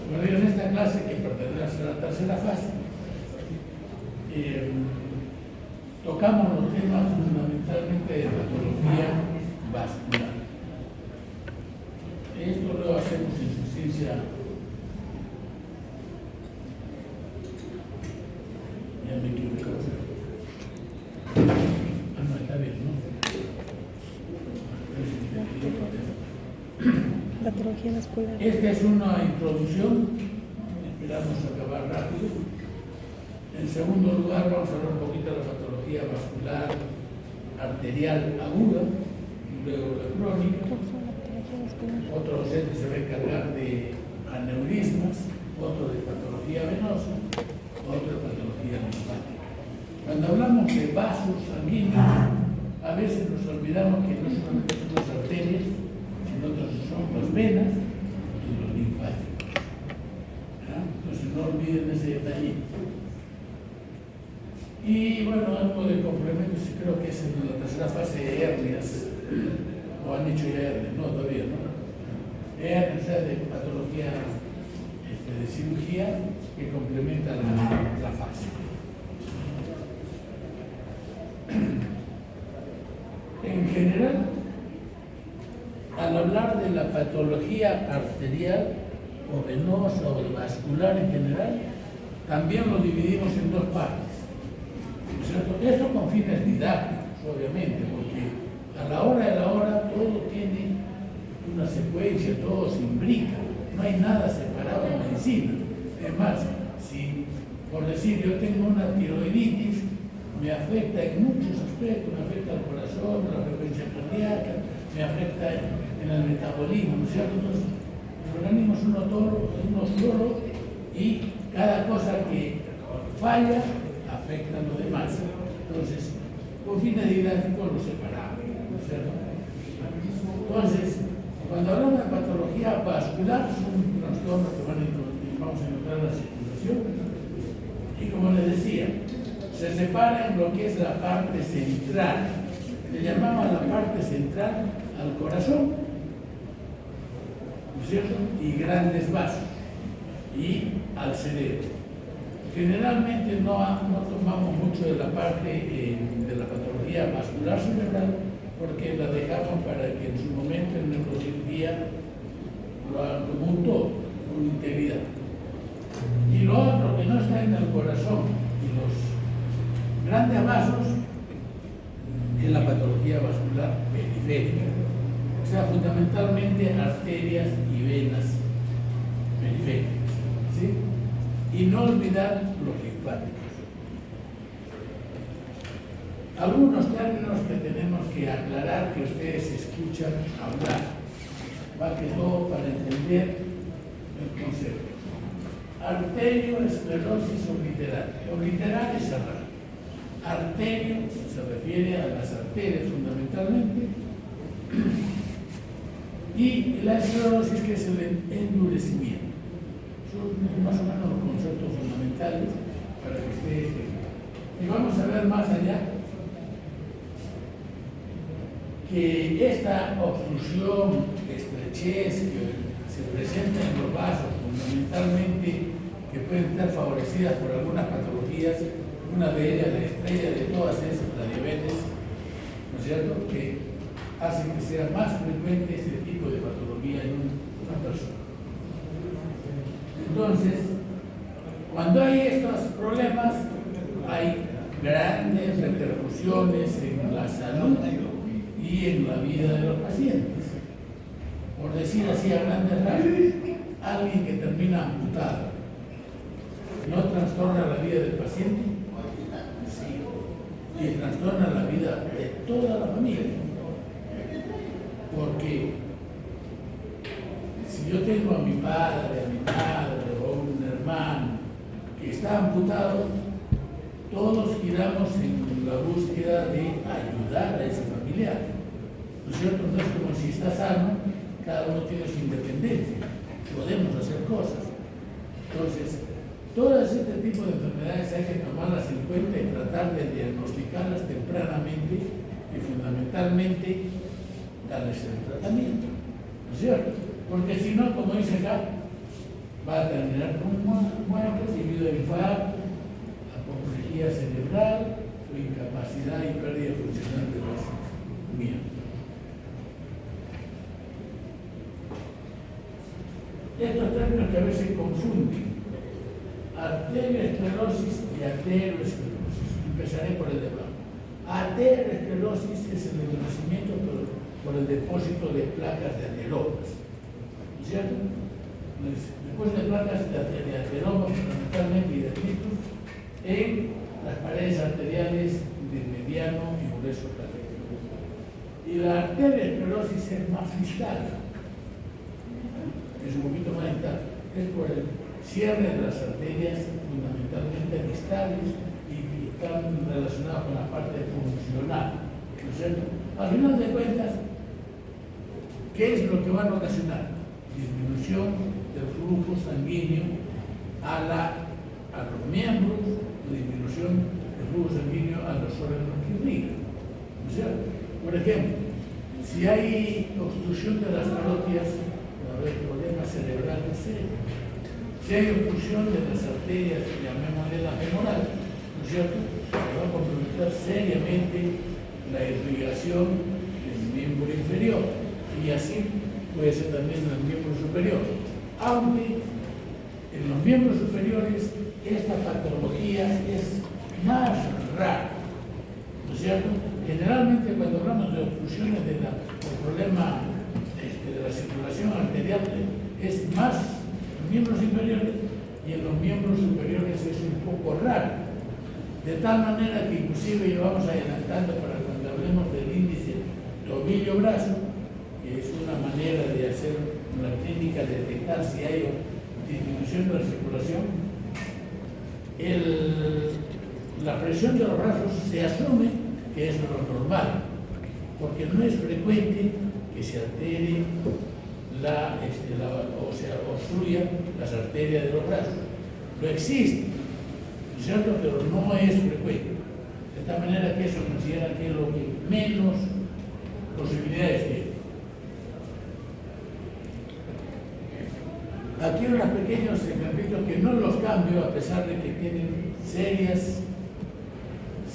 Bueno, en esta clase, que pertenece a la tercera fase, tocamos los temas fundamentalmente de patología vascular. Esto lo hacemos en suficiencia. Ya me equivoqué. No, está bien, ¿no? Patología vascular. Esta es una introducción, esperamos acabar rápido. En segundo lugar, vamos a hablar un poquito de la patología vascular arterial aguda, luego la crónica. Otro docente se va a encargar de aneurismas, otro de patología venosa, otro de patología linfática. Cuando hablamos de vasos sanguíneos, a veces nos olvidamos que no solamente son las arterias, sino otros son las venas y los linfáticos. Entonces no olviden ese detalle. Y bueno, algo de complementos, creo que es en la tercera fase de hernias, o han hecho ya hernias, no, todavía no. Hernias, o sea, de patología de cirugía que complementa la fase. En general, al hablar de la patología arterial o venosa o vascular en general, también lo dividimos en dos partes. ¿Cierto? Esto con fines didácticos, obviamente, porque a la hora de la hora todo tiene una secuencia, todo se imbrica, no hay nada separado en medicina. Es más, si por decir yo tengo una tiroiditis, me afecta en muchos aspectos, me afecta al corazón, la frecuencia cardíaca, me afecta en el metabolismo, ¿no es cierto? Entonces, el organismo es uno solo y cada cosa que falla afecta a los demás. Entonces, con fines didácticos lo separamos, ¿no es cierto? Entonces, cuando hablamos de patología vascular, son trastornos que vamos a encontrar en la circulación. Y como les decía, se separa en lo que es la parte central. Le llamamos la parte central al corazón, ¿no es cierto? Y grandes vasos, y al cerebro. Generalmente no tomamos mucho de la parte de la patología vascular cerebral porque la dejamos para que en su momento en neurocirugía lo haga como un todo, con integridad. Y lo otro que no está en el corazón y los grandes vasos es la patología vascular periférica, o sea, fundamentalmente arterias y venas periféricas, ¿sí? Y no olvidar los linfáticos. Algunos términos que tenemos que aclarar que ustedes escuchan hablar, más que todo para entender el concepto. Arterioesclerosis obliterante. Obliterar es cerrar. Arterio se refiere a las arterias fundamentalmente. Y la esclerosis, que es el endurecimiento. Son más o menos los conceptos fundamentales para que ustedes tengan. Y vamos a ver más allá que esta obstrucción, estrechez que se presenta en los vasos, fundamentalmente que pueden estar favorecidas por algunas patologías, una de ellas, la estrella de todas, es la diabetes, ¿no es cierto?, que hace que sea más frecuente este tipo de patología en una persona. Entonces, cuando hay estos problemas, hay grandes repercusiones en la salud y en la vida de los pacientes. Por decir así a grandes rasgos, alguien que termina amputado, ¿no trastorna la vida del paciente? Sí. Y trastorna la vida de toda la familia. Porque si yo tengo a mi padre, a mi madre o un hermano que está amputado, todos giramos en la búsqueda de ayudar a ese familiar. ¿No es cierto? No es como si está sano, cada uno tiene su independencia, podemos hacer cosas. Entonces, todas este tipo de enfermedades hay que tomarlas en cuenta y tratar de diagnosticarlas tempranamente y fundamentalmente darles el tratamiento. ¿No es cierto? Porque si no, como dice acá, va a terminar con muerte debido a infarto, apoplejía cerebral o incapacidad y pérdida funcional de los miembros. Estos términos que a veces confunden: arteriosclerosis y aterosclerosis. Empezaré por el de abajo. Aterosclerosis es el endurecimiento por el depósito de placas de ateromas, ¿no es cierto? Después de placas de ateromas, fundamentalmente y de dendritos, en las paredes arteriales del mediano y grueso catéter. Y la arteriosclerosis es más distal, es un poquito más distal, es por el cierre de las arterias fundamentalmente distales y están relacionadas con la parte funcional, ¿no es cierto? Al final de cuentas, ¿qué es lo que van a ocasionar? Disminución del flujo sanguíneo a los miembros, disminución del flujo sanguíneo a los órganos que irrigan, ¿no es cierto? Por ejemplo, si hay obstrucción de las carótidas, va a haber problemas cerebrales serios. Si hay obstrucción de las arterias, llamémosle la femoral, ¿no es cierto?, se va a comprometer seriamente la irrigación del miembro inferior, y así puede ser también en el miembro superior. Aunque en los miembros superiores esta patología es más rara, ¿no es cierto? Generalmente cuando hablamos de obstrucciones del problema de la circulación arterial es más en los miembros inferiores, y en los miembros superiores es un poco raro. De tal manera que inclusive llevamos adelantando para cuando hablemos del índice tobillo-brazo, que es una manera de hacer una clínica, de detectar si hay disminución de la circulación. La presión de los brazos se asume que es lo normal, porque no es frecuente que se altere o se obstruya las arterias de los brazos. Lo existe, ¿no es cierto?, pero no es frecuente. De tal manera que eso considera que es lo que menos posibilidades tiene. Aquí unos pequeños ejemplitos que no los cambio a pesar de que tienen serias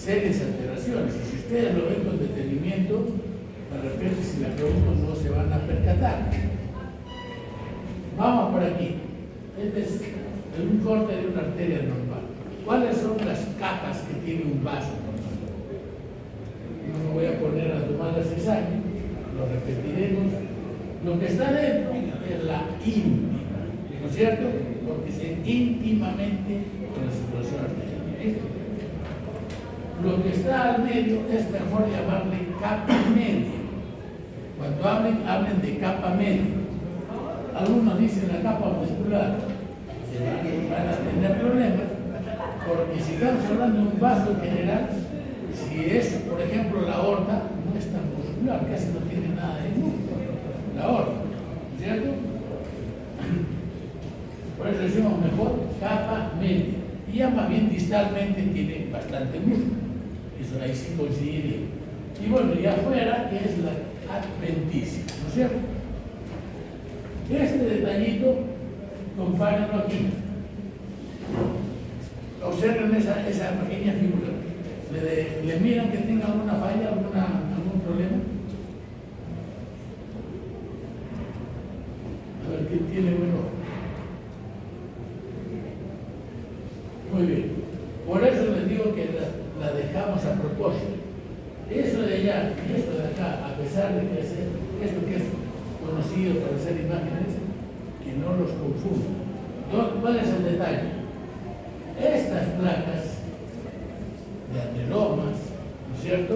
alteraciones. Y si ustedes lo ven con detenimiento, de repente si la pregunto no se van a percatar. Vamos por aquí. Este es un corte de una arteria normal. ¿Cuáles son las capas que tiene un vaso normal? No me voy a poner a tomar la cesárea, lo repetiremos. Lo que está dentro es la íntima, ¿no es cierto? Porque se íntimamente con la circulación arterial. Lo que está al medio es mejor llamarle capa media. Cuando hablen de capa media. Algunos dicen la capa muscular, van a tener problemas, porque si estamos hablando de un vaso general, si es, por ejemplo, la aorta, no es tan muscular, casi no tiene nada de músculo, la aorta, ¿cierto? Por eso decimos mejor capa media, y ya más bien distalmente tiene bastante músculo, eso ahí sí coincidiría. Y bueno, y afuera, que es la adventicia, ¿no es cierto? Este detallito, compárenlo aquí. Observen esa pequeña figura. ¿Le miran que tenga alguna falla, algún problema? A ver, ¿quién tiene buen ojo? Muy bien. Por eso les digo que la dejamos a propósito. Eso de allá y esto de acá, a pesar de que esto que es conocido para hacer imágenes, que no los confundan. ¿Cuál es el detalle? Estas placas de ateromas, ¿no es cierto?,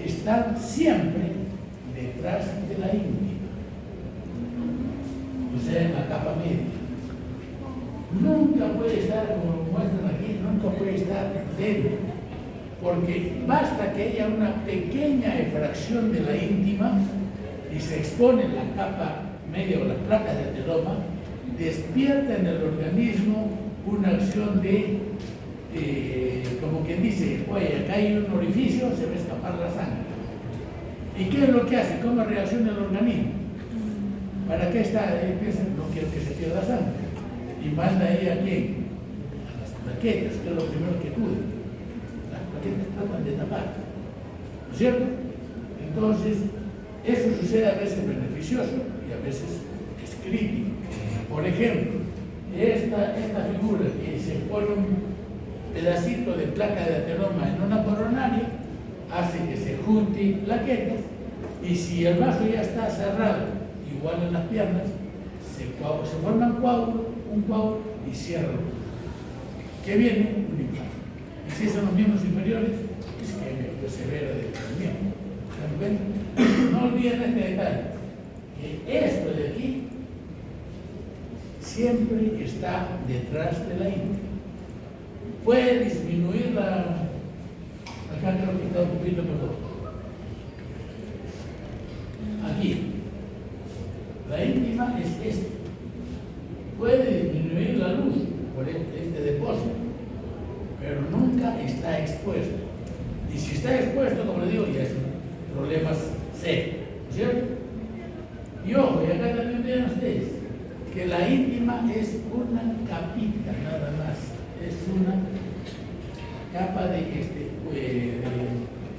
están siempre detrás de la íntima, o sea, en la capa media. Nunca puede estar, como muestran aquí, nunca puede estar dentro, porque basta que haya una pequeña efracción de la íntima y se expone la capa media o las placas de ateroma, despierta en el organismo una acción de, como quien dice, oye, acá hay un orificio, se va a escapar la sangre. ¿Y qué es lo que hace? ¿Cómo reacciona el organismo? ¿Para qué está? Piensan, no quiero que se pierda sangre. y manda ahí a quién, a las plaquetas, que es lo primero que acude. Las plaquetas tratan de tapar, ¿no es cierto? Entonces, eso sucede a veces beneficioso y a veces es crítico. Por ejemplo, esta figura que se pone un pedacito de placa de ateroma en una coronaria hace que se junten plaquetas, y si el vaso ya está cerrado, igual en las piernas, se forma un coágulo y cierra. ¿Qué viene? Un infarto. Y si son los miembros inferiores, es que severa del miembro. ¿Se dan cuenta? No olviden este detalle, que esto de aquí siempre está detrás de la ingle. Puede disminuir acá creo que está un poquito mejor. Aquí, la íntima es esta. Puede disminuir la luz por este depósito, pero nunca está expuesto. Y si está expuesto, como le digo, ya es un problema serio, ¿cierto? Y ojo, y acá también vean ustedes, que la íntima es una capita nada más, es una capa de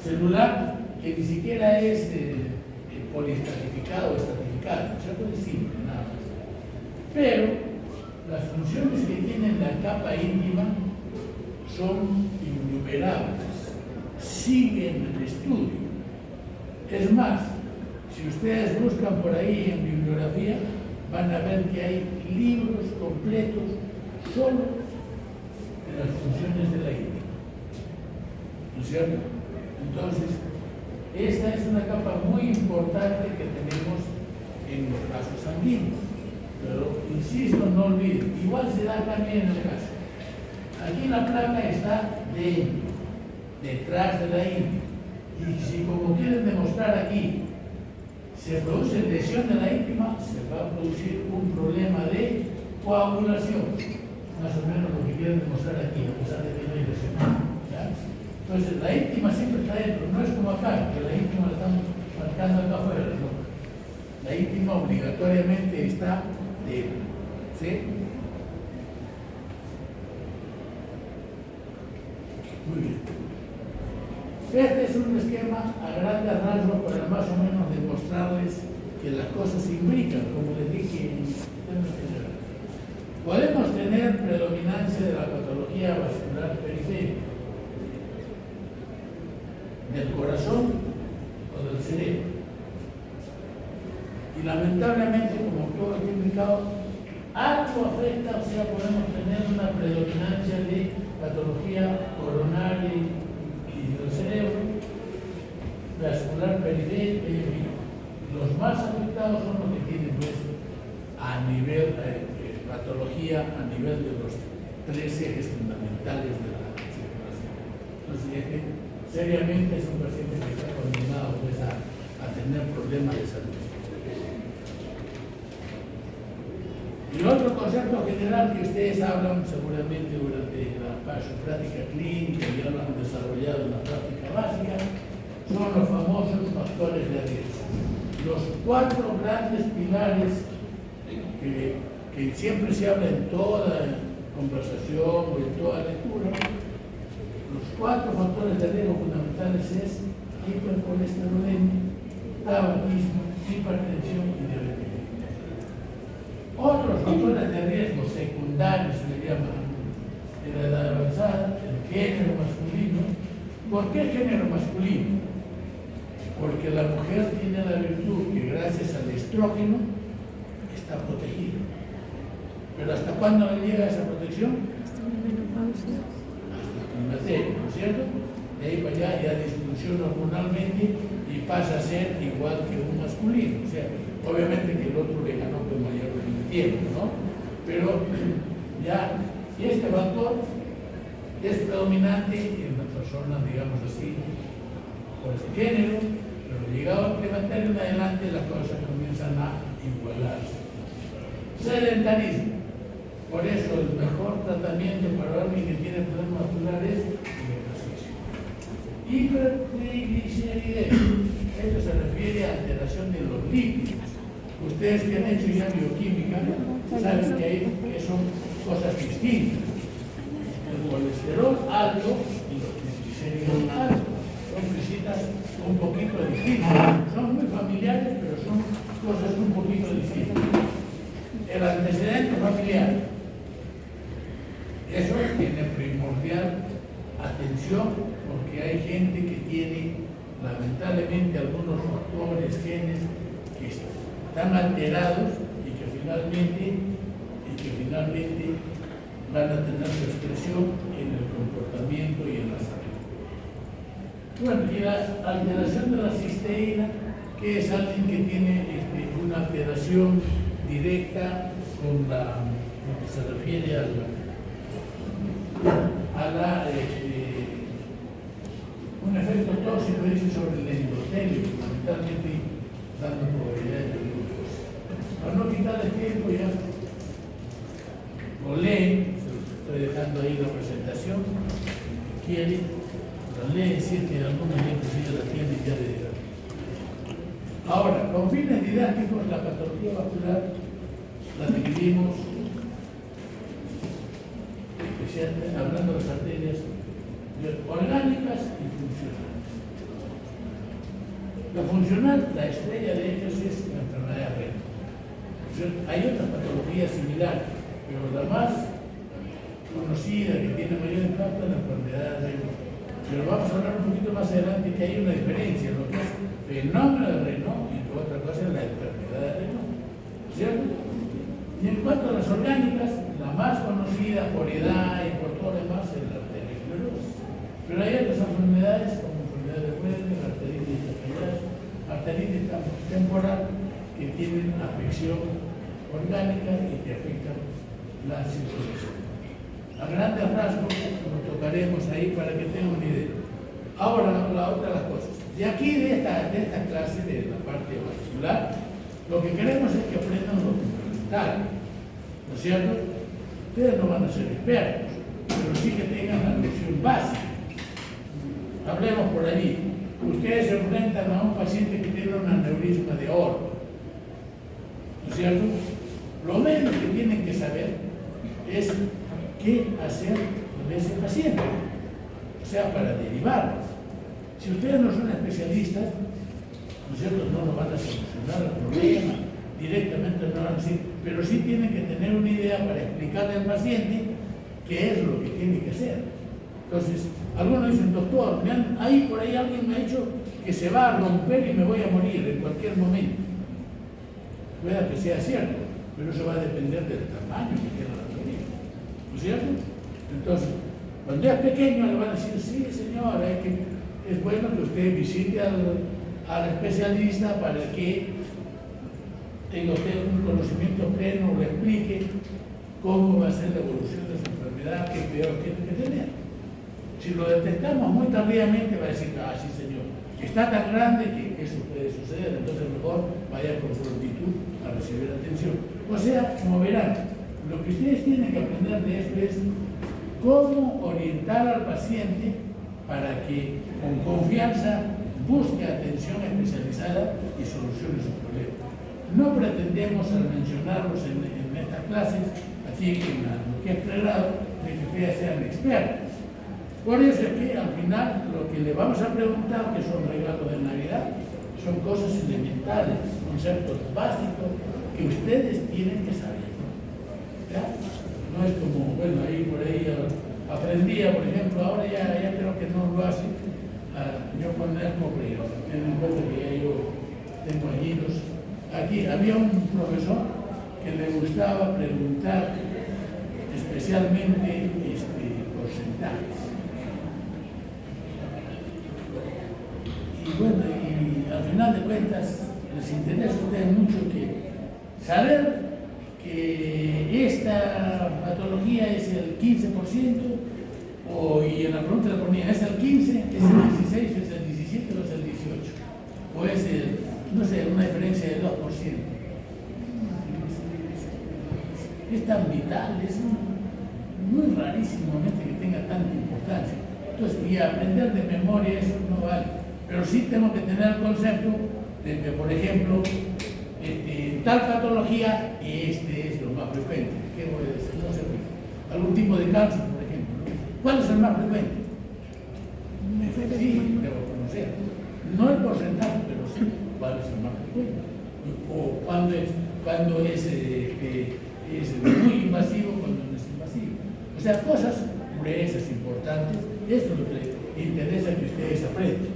celular que ni siquiera es poliestratificado o estratificado, ¿cierto? Es simple, nada más. Pero las funciones que tiene la capa íntima son innumerables, siguen el estudio. Es más, si ustedes buscan por ahí en bibliografía, van a ver que hay libros completos solo de las funciones de la íntima. ¿No es cierto? Entonces, esta es una capa muy importante que tenemos en los vasos sanguíneos. Pero, insisto, no olviden, igual se da también en el caso. Aquí la placa está detrás de la íntima. Y si, como quieren demostrar aquí, se produce lesión de la íntima, se va a producir un problema de coagulación. Más o menos lo que quieren demostrar aquí, a pesar de que no hay lesión. ¿Ya? Entonces, la íntima siempre está dentro, no es como acá, que la íntima la estamos marcando acá afuera, ¿no? La íntima obligatoriamente está dentro. ¿Sí? Muy bien. Este es un esquema a grandes rasgos para más o menos demostrarles que las cosas se imbrican, como les dije en términos generales. Podemos tener predominancia de la patología vascular periférica, del corazón o del cerebro. Y lamentablemente, como todo lo que he indicado, algo afecta, o sea, podemos tener una predominancia de patología coronaria y del cerebro, vascular periférica, y los más afectados son los que tienen pues, a nivel patología, a nivel de los tres ejes fundamentales de la circulación. Entonces, seriamente es un paciente que está condenado pues, a tener problemas de salud. Y otro concepto general que ustedes hablan seguramente durante su práctica clínica y ya lo han desarrollado en la práctica básica, son los famosos factores de riesgo. Los cuatro grandes pilares que siempre se habla en toda conversación o en toda lectura, los cuatro factores de riesgo fundamentales es hipercolesterolemia, tabaquismo, hipertensión y diabetes. Otros factores de riesgo secundarios se le llaman de la edad avanzada, el género masculino. ¿Por qué género masculino? Porque la mujer tiene la virtud que gracias al estrógeno está protegida. Pero ¿hasta cuándo le llega esa protección? Hasta la menopausia. Hasta la climaterio, ¿no es cierto? De ahí para allá ya disminuye hormonalmente y pasa a ser igual que un masculino. O sea, obviamente que el otro le ganó con mayor tiempo, ¿no? Pero ya, y este factor es predominante en las personas, digamos así, por el género, pero llegado al climaterio en adelante las cosas comienzan a igualarse. Sedentarismo. Por eso el mejor tratamiento para alguien que tiene problemas vasculares es el ejercicio. Hipertrigliceridemia. Esto se refiere a alteración de los lípidos. Ustedes que han hecho ya bioquímica saben que son cosas distintas. El colesterol alto y los triglicéridos altos son cositas un poquito distintas. Son muy familiares, pero son cosas un poquito distintas. El antecedente familiar, eso tiene primordial atención, porque hay gente que tiene lamentablemente algunos factores, genes que están alterados y que finalmente van a tener su expresión en el comportamiento y en la salud. Bueno, y la alteración de la cisteína, que es alguien que tiene una alteración directa con lo que se refiere a un efecto tóxico, dice, sobre el endotelio, fundamentalmente dando probabilidades de glucosa. Para no quitarle tiempo, ya lo leen, estoy dejando ahí la presentación, si quieren, lo leen, si es que algunos inclusive la tienen ya de edad. Ahora, con fines didácticos, la patología vascular la dividimos, especialmente hablando de las arterias, orgánicas y funcionales. La funcional, la estrella de ellos es la enfermedad renal. Hay otras patologías similares, pero la más conocida, que tiene mayor impacto, es la enfermedad renal. Pero vamos a hablar un poquito más adelante que hay una diferencia, lo que es fenómeno de Raynaud y otra cosa es la enfermedad de Raynaud, ¿cierto? Y en cuanto a las orgánicas, la más conocida por edad y por todo lo demás es la arteriosclerosis. Pero hay otras enfermedades como enfermedad de Weber, arteritis temporal, que tienen afección orgánica y que afectan la circulación. A grandes rasgos lo tocaremos ahí para que tengan una idea. Ahora, la otra de las cosas. De aquí, de esta clase, de la parte vascular, lo que queremos es que aprendan lo fundamental. ¿No es cierto? Ustedes no van a ser expertos, pero sí que tengan la noción básica. Hablemos por allí. Ustedes se enfrentan a un paciente que tiene un aneurisma de aorta. ¿No es cierto? Lo menos que tienen que saber es qué hacer con ese paciente. O sea, para derivarlo. Si ustedes no son especialistas, ¿no es cierto?, no lo van a solucionar el problema directamente, no van a decir, pero sí tienen que tener una idea para explicarle al paciente qué es lo que tiene que hacer. Entonces, algunos dicen, doctor, ahí por ahí alguien me ha dicho que se va a romper y me voy a morir en cualquier momento. Puede que sea cierto, pero eso va a depender del tamaño que tiene la teoría. ¿No es cierto? Entonces, cuando es pequeño le van a decir, sí, señor, es bueno que usted visite al especialista para que tenga usted un conocimiento pleno, le explique cómo va a ser la evolución de su enfermedad, qué peor tiene que tener. Si lo detectamos muy tardíamente, va a decir, ah, sí, señor, está tan grande que eso puede suceder, entonces mejor vaya con prontitud a recibir atención. O sea, como verán, lo que ustedes tienen que aprender de esto es cómo orientar al paciente para que con confianza busque atención especializada y solucione su problema. No pretendemos, al mencionarlos en estas clases, así que en lo que es pregrado, de que ustedes sean expertos. Por eso es que al final lo que le vamos a preguntar, que son regalos de Navidad, son cosas elementales, conceptos básicos que ustedes tienen que saber. ¿Ya? No es como, bueno, ahí por ahí aprendía, por ejemplo, ahora ya creo que no lo hace. Yo con Ermo, pero ten en cuenta que ya yo tengo añitos. Aquí había un profesor que le gustaba preguntar especialmente porcentajes. Y bueno, y al final de cuentas les interesa a ustedes mucho que saber que esta patología es el 15%, y en la pregunta le ponía, ¿es el 15, es el 16, es el 17 o es el 18? O es el, no sé, una diferencia de 2%. Es tan vital, es muy rarísimo que tenga tanta importancia. Entonces, y aprender de memoria eso no vale. Pero sí tengo que tener el concepto de que, por ejemplo, tal patología, es lo más más frecuente. ¿Qué voy a decir? No sé. Algún tipo de cáncer, por ejemplo. ¿Cuál es el más frecuente? Sí, debo conocer. No el porcentaje, pero sí cuál es el más frecuente. O cuándo es muy invasivo, cuando no es invasivo. O sea, cosas gruesas, importantes. Esto es lo que le interesa que ustedes aprendan.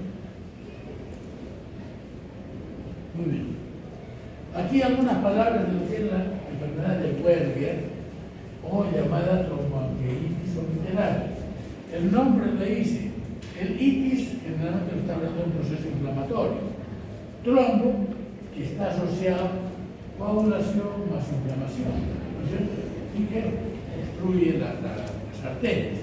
Muy bien. Aquí algunas palabras de lo que es la enfermedad de Weber o llamada tromboangiitis obiteraria. El nombre lo dice. El itis generalmente está hablando de un proceso inflamatorio. Trombo, que está asociado a coagulación más inflamación, ¿no es cierto? Y que obstruye las arterias.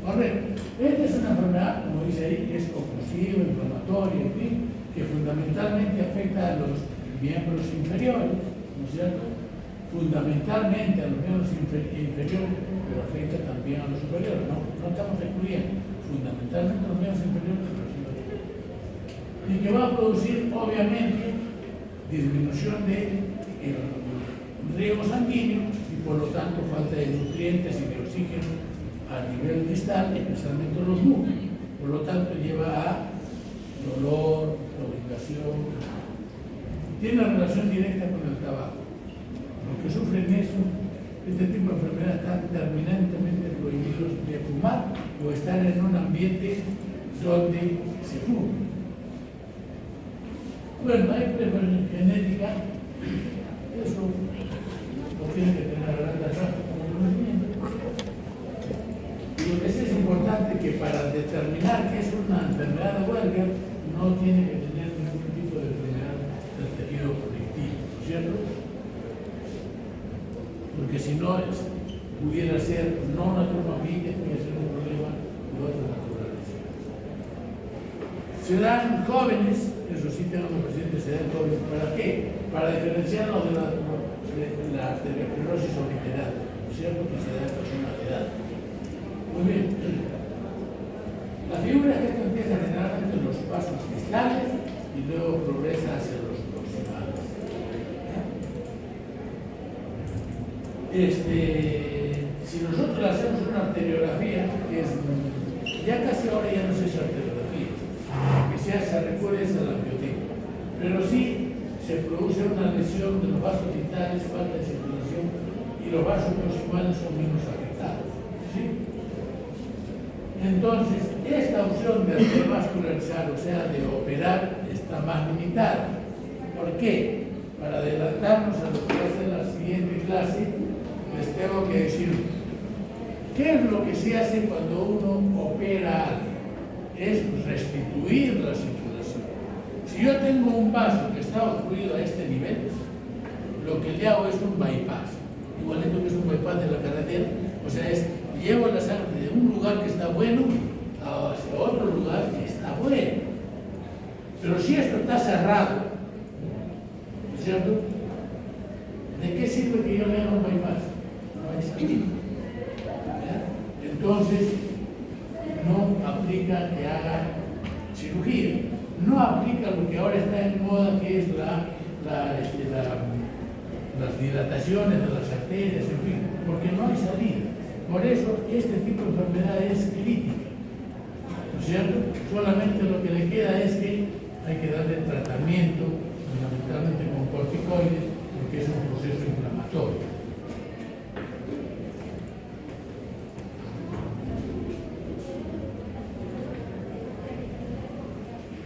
Correcto. Esta es una enfermedad, como dice ahí, que es oclusiva, inflamatoria, en fin, que fundamentalmente afecta a los miembros inferiores, ¿no es cierto? Fundamentalmente a los miembros inferiores, pero afecta también a los superiores, no estamos excluyendo, fundamentalmente a los miembros inferiores, pero sí a los superiores. Y que va a producir, obviamente, disminución del riego sanguíneo y por lo tanto falta de nutrientes y de oxígeno a nivel distal, especialmente los músculos. Por lo tanto lleva a dolor, claudicación. Tiene relación directa con el tabaco. Los que sufren este tipo de enfermedad están terminantemente prohibidos de fumar o estar en un ambiente donde se fuma. Bueno, hay preparación genética, eso lo tiene que tener grande como conocimiento. Y lo que sí es importante que para determinar que es una enfermedad de Weber no tiene que tener ningún tipo de enfermedad del tejido conectivo, ¿no es cierto? Porque si no pudiera ser no una tromboangiitis, pudiera ser un problema de otra naturaleza. Se dan jóvenes, eso sí tengo presente, se dan jóvenes. ¿Para qué? Para diferenciarlos de la arteriosclerosis obiteraria, ¿no es cierto? Que se da en personas de edad. Muy bien. La figura es que esto empieza generalmente en los pasos distales y luego progresa hacia los proximales. Si nosotros le hacemos una arteriografía, que es ya casi ahora ya no se hace arteriografía, lo que se recurre es a la bioteca, pero sí se produce una lesión de los vasos distales, falta de circulación y los vasos proximales son menos afectados, ¿sí? Entonces, esta opción de revascularizar, o sea, de operar, está más limitada. ¿Por qué? Para adelantarnos a lo que va a ser la siguiente clase, les tengo que decir, ¿qué es lo que se hace cuando uno opera algo? Es restituir la circulación. Si yo tengo un vaso que está obstruido a este nivel, lo que le hago es un bypass, igualito que es un bypass de la carretera, o sea, llevo la sangre de un lugar que está bueno hacia otro lugar que está bueno. Pero si esto está cerrado, ¿no es cierto? ¿De qué sirve que yo le haga un bypass? No hay salida. Entonces, no aplica que haga cirugía. No aplica lo que ahora está en moda, que es las dilataciones de las arterias, en fin, porque no hay salida. Por eso, este tipo de enfermedad es crítica, ¿no es cierto? Solamente lo que le queda es que hay que darle tratamiento, fundamentalmente con corticoides, porque es un proceso inflamatorio.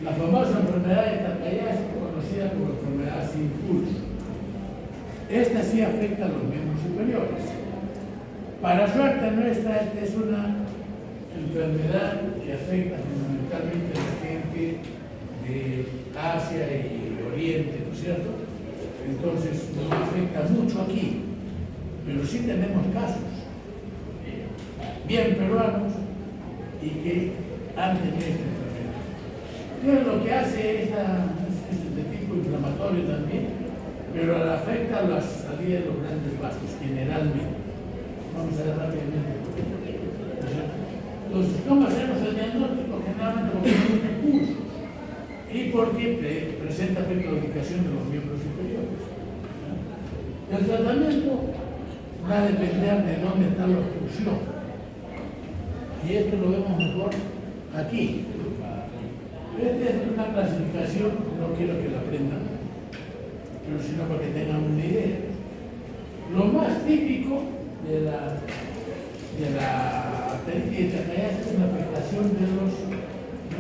La famosa enfermedad de Takayama es conocida como enfermedad sin pulso. Esta sí afecta a los miembros superiores. Para suerte nuestra, esta es una enfermedad que afecta fundamentalmente a la gente de Asia y Oriente, ¿no es cierto? Entonces, no afecta mucho aquí, pero sí tenemos casos bien peruanos y que han tenido esta enfermedad. ¿Qué es lo que hace es de tipo inflamatorio también? Pero afecta a la salida de los grandes vasos, generalmente. Vamos a ver rápidamente. Entonces, ¿cómo hacemos el diagnóstico? Generalmente porque no tiene pulsos y porque presenta claudicación de los miembros superiores. El tratamiento va a depender de dónde está la obstrucción. Y esto lo vemos mejor aquí. Esta es una clasificación, no quiero que la aprendan, pero sino para que tengan una idea. Lo más típico de la arteritis de Takayama es una afectación de los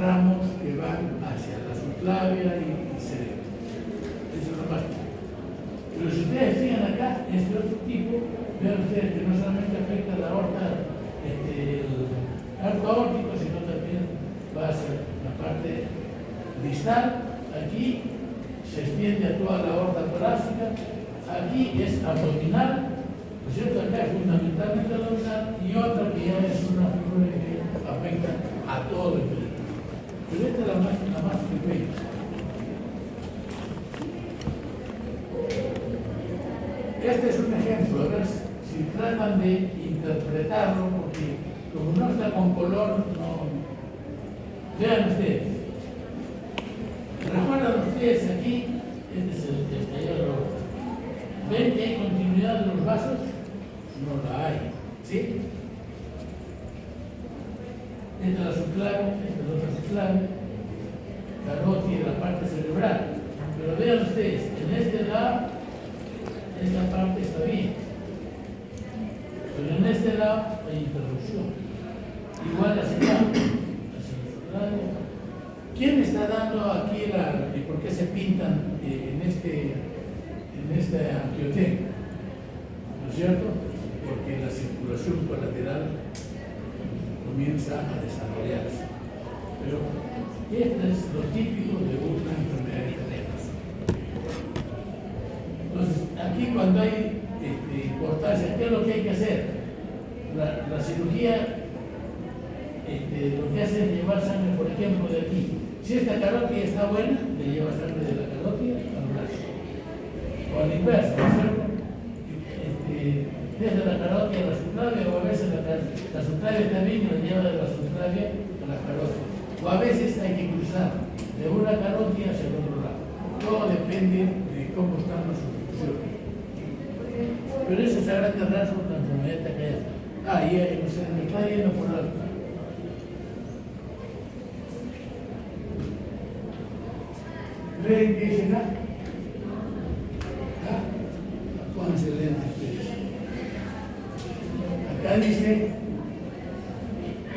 ramos que van hacia la subclavia y cerebro. Eso es lo más típico. Pero si ustedes siguen acá, este otro tipo, vean ustedes que no solamente afecta la aorta, el arco aórtico, sino también va hacia la parte distal. Aquí se extiende a toda la aorta torácica. Aquí es abdominal, ¿no es cierto? Acá es fundamentalmente abdominal, y otra que ya es una figura que afecta a todo el cuerpo. Pero esta es la más frecuente. Este es un ejemplo, a ver si tratan de interpretarlo, porque como no está con color, no. Vean ustedes. ¿Recuerdan ustedes aquí? Este es el taller de la aorta. ¿Ven que hay continuidad de los vasos? No la hay. ¿Sí? Esta es la subclavia, esta es la otra subclavia, carótida y la parte cerebral. Pero vean ustedes, en este lado, esta parte está bien. Pero en este lado hay interrupción. Igual hacia acá. ¿Quién está dando aquí y por qué se pintan en este angiotema? ¿No es cierto? Porque la circulación colateral comienza a desarrollarse. Pero esto es lo típico de una enfermedad de cadenas. Entonces, aquí cuando hay importancia, ¿qué es lo que hay que hacer? La cirugía lo que hace es llevar sangre, por ejemplo, de aquí. Si esta carótida está buena, le lleva sangre de la carótida al brazo. O al inverso, ¿no es cierto? Desde la carótida a la subclavia, o a veces la subclavia también la lleva de la subclavia a la carótida. O a veces hay que cruzar de una carótida hacia el otro lado. Todo depende de cómo están las obstrucciones. Pero eso es a grandes rasgos la enfermedad de Takayama. Y se me está yendo por alto. ¿Ven qué dice acá? Pónganse lentes ustedes. Acá dice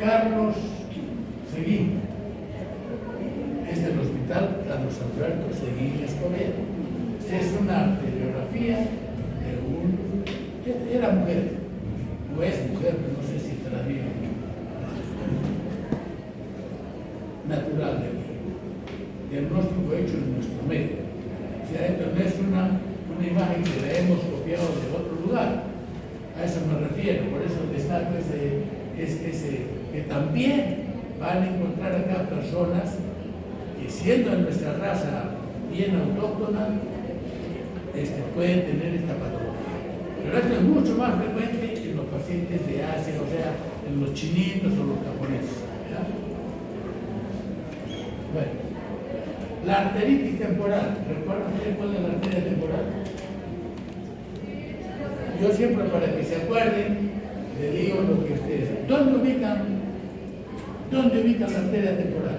Carlos Seguín. Este es el hospital Carlos Alberto Seguín Escobedo. Es una arteriografía de era mujer, o es mujer, pero no sé si estará bien. Natural de aquí. Diagnóstico hecho en nuestro medio. O sea, esto no es una imagen que la hemos copiado de otro lugar. A eso me refiero, por eso destaco que también van a encontrar acá personas que, siendo de nuestra raza bien autóctona, pueden tener esta patología. Pero esto es mucho más frecuente en los pacientes de Asia, o sea, en los chinitos o los japoneses. ¿Verdad? Bueno, la arteritis temporal. ¿Recuerdan cuál es la arteria temporal? Yo siempre, para que se acuerden, le digo lo que ustedes. ¿Dónde ubican la arteria temporal?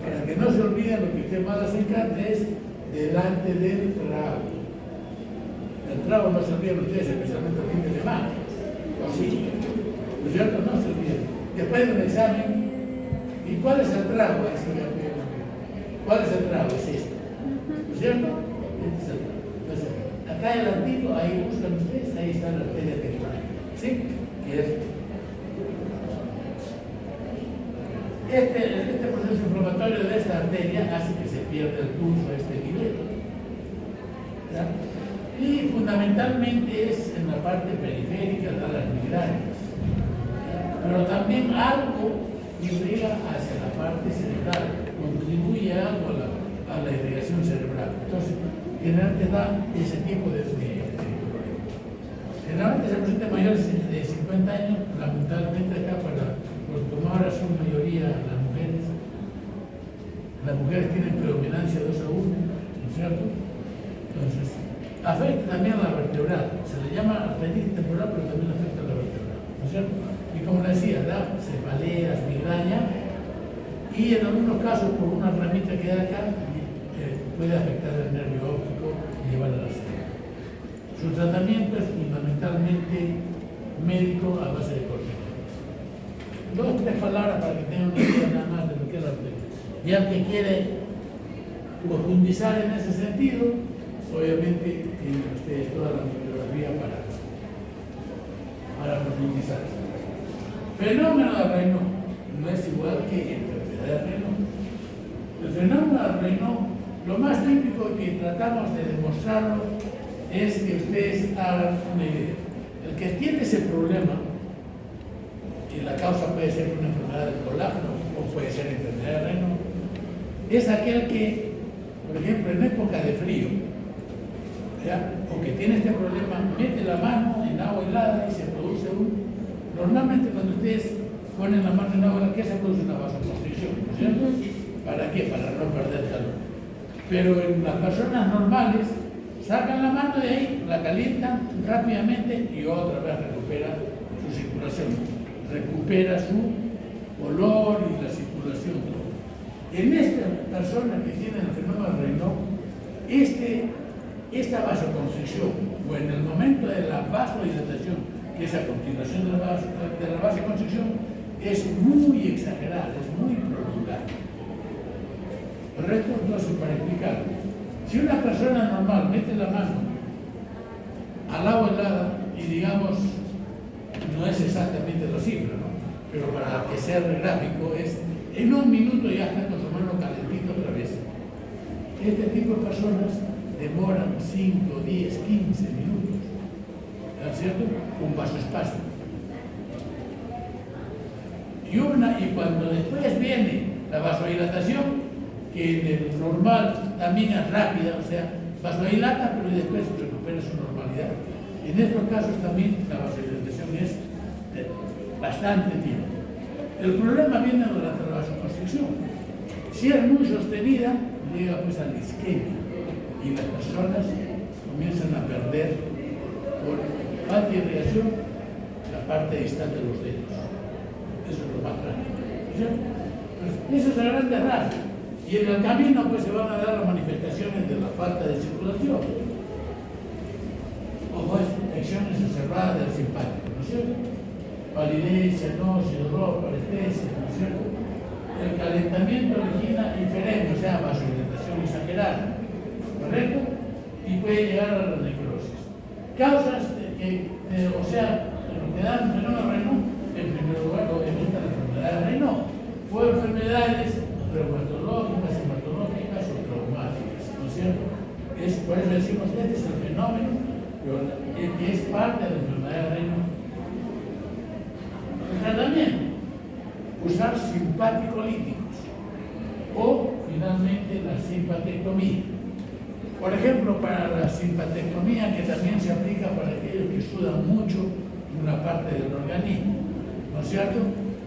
Para que no se olviden, lo que usted más hace es delante del trago. El trago no se olviden ustedes, especialmente el fin de semana. Así, ¿no es cierto? No se olviden. Después de un examen, ¿y cuál es el trago? ¿Cuál es el trago? Es este. ¿No es cierto? Este es el trago. Entonces, acá adelantito, ahí buscan ustedes, ahí está la arteria temporal. ¿Sí? Que es este proceso inflamatorio de esta arteria hace que se pierda el pulso a este nivel. ¿Verdad? Y fundamentalmente es en la parte periférica de las migrañas. Pero también algo irriga hacia la parte cerebral, contribuye algo a la irrigación cerebral. Entonces, generalmente da ese tipo de problemas. Generalmente se presenta mayores de 50 años, lamentablemente acá porque como ahora son mayoría las mujeres tienen predominancia 2-1, ¿no es cierto? Entonces, afecta también a la vertebral. Se le llama artritis temporal, pero también afecta a la vertebral, ¿no es cierto? Y como le decía, da cefaleas, migraña, y en algunos casos, por una ramita que da acá, puede afectar el nervio óptico y llevar a la ceguera. Su tratamiento es fundamentalmente médico a base de corticoides. 2 o 3 palabras para que tengan una idea nada más de lo que es la artritis. Y al que quiere profundizar en ese sentido, obviamente tienen ustedes toda la bibliografía para profundizar. Fenómeno de Raynaud no es igual que enfermedad de Raynaud. El fenómeno de Raynaud, lo más típico que tratamos de demostrarlo es que ustedes hagan una idea. El que tiene ese problema, y la causa puede ser una enfermedad del colágeno o puede ser enfermedad de Raynaud, es aquel que, por ejemplo, en época de frío, ¿ya? O que tiene este problema, mete la mano en agua helada y se produce Normalmente cuando ustedes ponen la mano en agua helada, ¿qué se produce? Una vasoconstricción, ¿no es cierto? ¿Para qué? Para no perder calor. Pero en las personas normales, sacan la mano de ahí, la calientan rápidamente y otra vez recupera su circulación, recupera su olor y la circulación. En esta persona que tiene el fenómeno de Raynaud, esta vasoconstricción, o en el momento de la vasodilatación, que es a continuación de la vasoconstricción, es muy exagerada, es muy prolongada. Correcto, entonces, para explicar, si una persona normal mete la mano al agua helada y digamos, no es exactamente la cifra, ¿no? Pero para que sea gráfico es, en 1 minuto ya está con su mano calentito otra vez. Este tipo de personas demoran 5, 10, 15 minutos, ¿no es cierto? Un vasoespasmo. Y cuando después viene la vasodilatación, que en el normal también es rápida, o sea, vasodilata, pero después recupera su normalidad. En estos casos también la vasodilatación es bastante tiempo. El problema viene durante la vasoconstricción. Si es muy sostenida, llega pues a la isquemia y las personas comienzan a perder por falta de irrigación la parte distal de los dedos. Eso es lo más trágico, ¿cierto? Pues eso es a grandes rasgos. Y en el camino pues se van a dar las manifestaciones de la falta de circulación. Ojo, infecciones observadas del simpático, ¿no es cierto? Palidez, cianosis, dolor, parestesia, ¿no es cierto? El calentamiento origina hiperemia, o sea, vasodilatación exagerada, ¿correcto? Y puede llegar a la necrosis. Causas o sea, lo que dan fenómeno de Raynaud, en primer lugar, obviamente la enfermedad de Raynaud, o enfermedades reumatológicas, hematológicas o traumáticas, ¿no es cierto? Por eso decimos que este es el fenómeno, pero que es parte de la enfermedad de Raynaud. El tratamiento, usar simpaticolíticos o finalmente la simpatectomía. Por ejemplo, para la simpatectomía, que también se aplica para aquellos que sudan mucho en una parte del organismo, ¿no es cierto?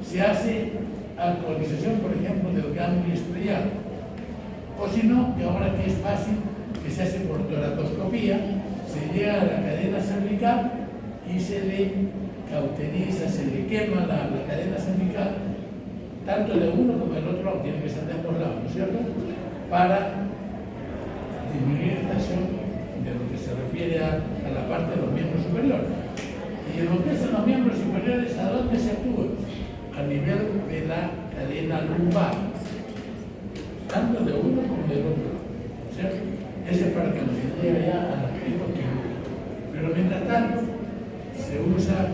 Se hace actualización, por ejemplo, del ganglio estriado. O si no, que ahora que es fácil, que se hace por toracoscopía, se llega a la cadena cervical y se le cauteriza, se le quema la cadena cervical, tanto de uno como del otro lado, tiene que ser de ambos lados, ¿no es cierto? Para disminuir la tensión de lo que se refiere a la parte de los miembros superiores. Y en lo que es en los miembros superiores, ¿a dónde se actúa? A nivel de la cadena lumbar, tanto de uno como del otro, ¿cierto? Ese es para que nos llegue ya a la quirúrgica. Pero mientras tanto, se usa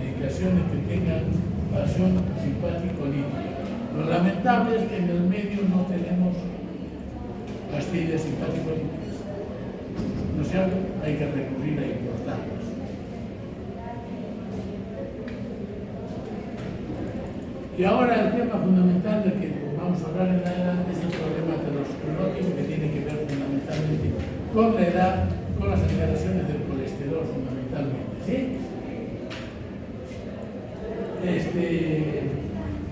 medicaciones que tengan acción simpático-lítica. Lo lamentable es que en el medio no tenemos pastillas simpático-líticas, ¿no es cierto? Hay que recurrir a importarlas. Y ahora el tema fundamental del que vamos a hablar en adelante es el problema aterosclerótico, que tiene que ver fundamentalmente con la edad, con las alteraciones del colesterol fundamentalmente, ¿sí?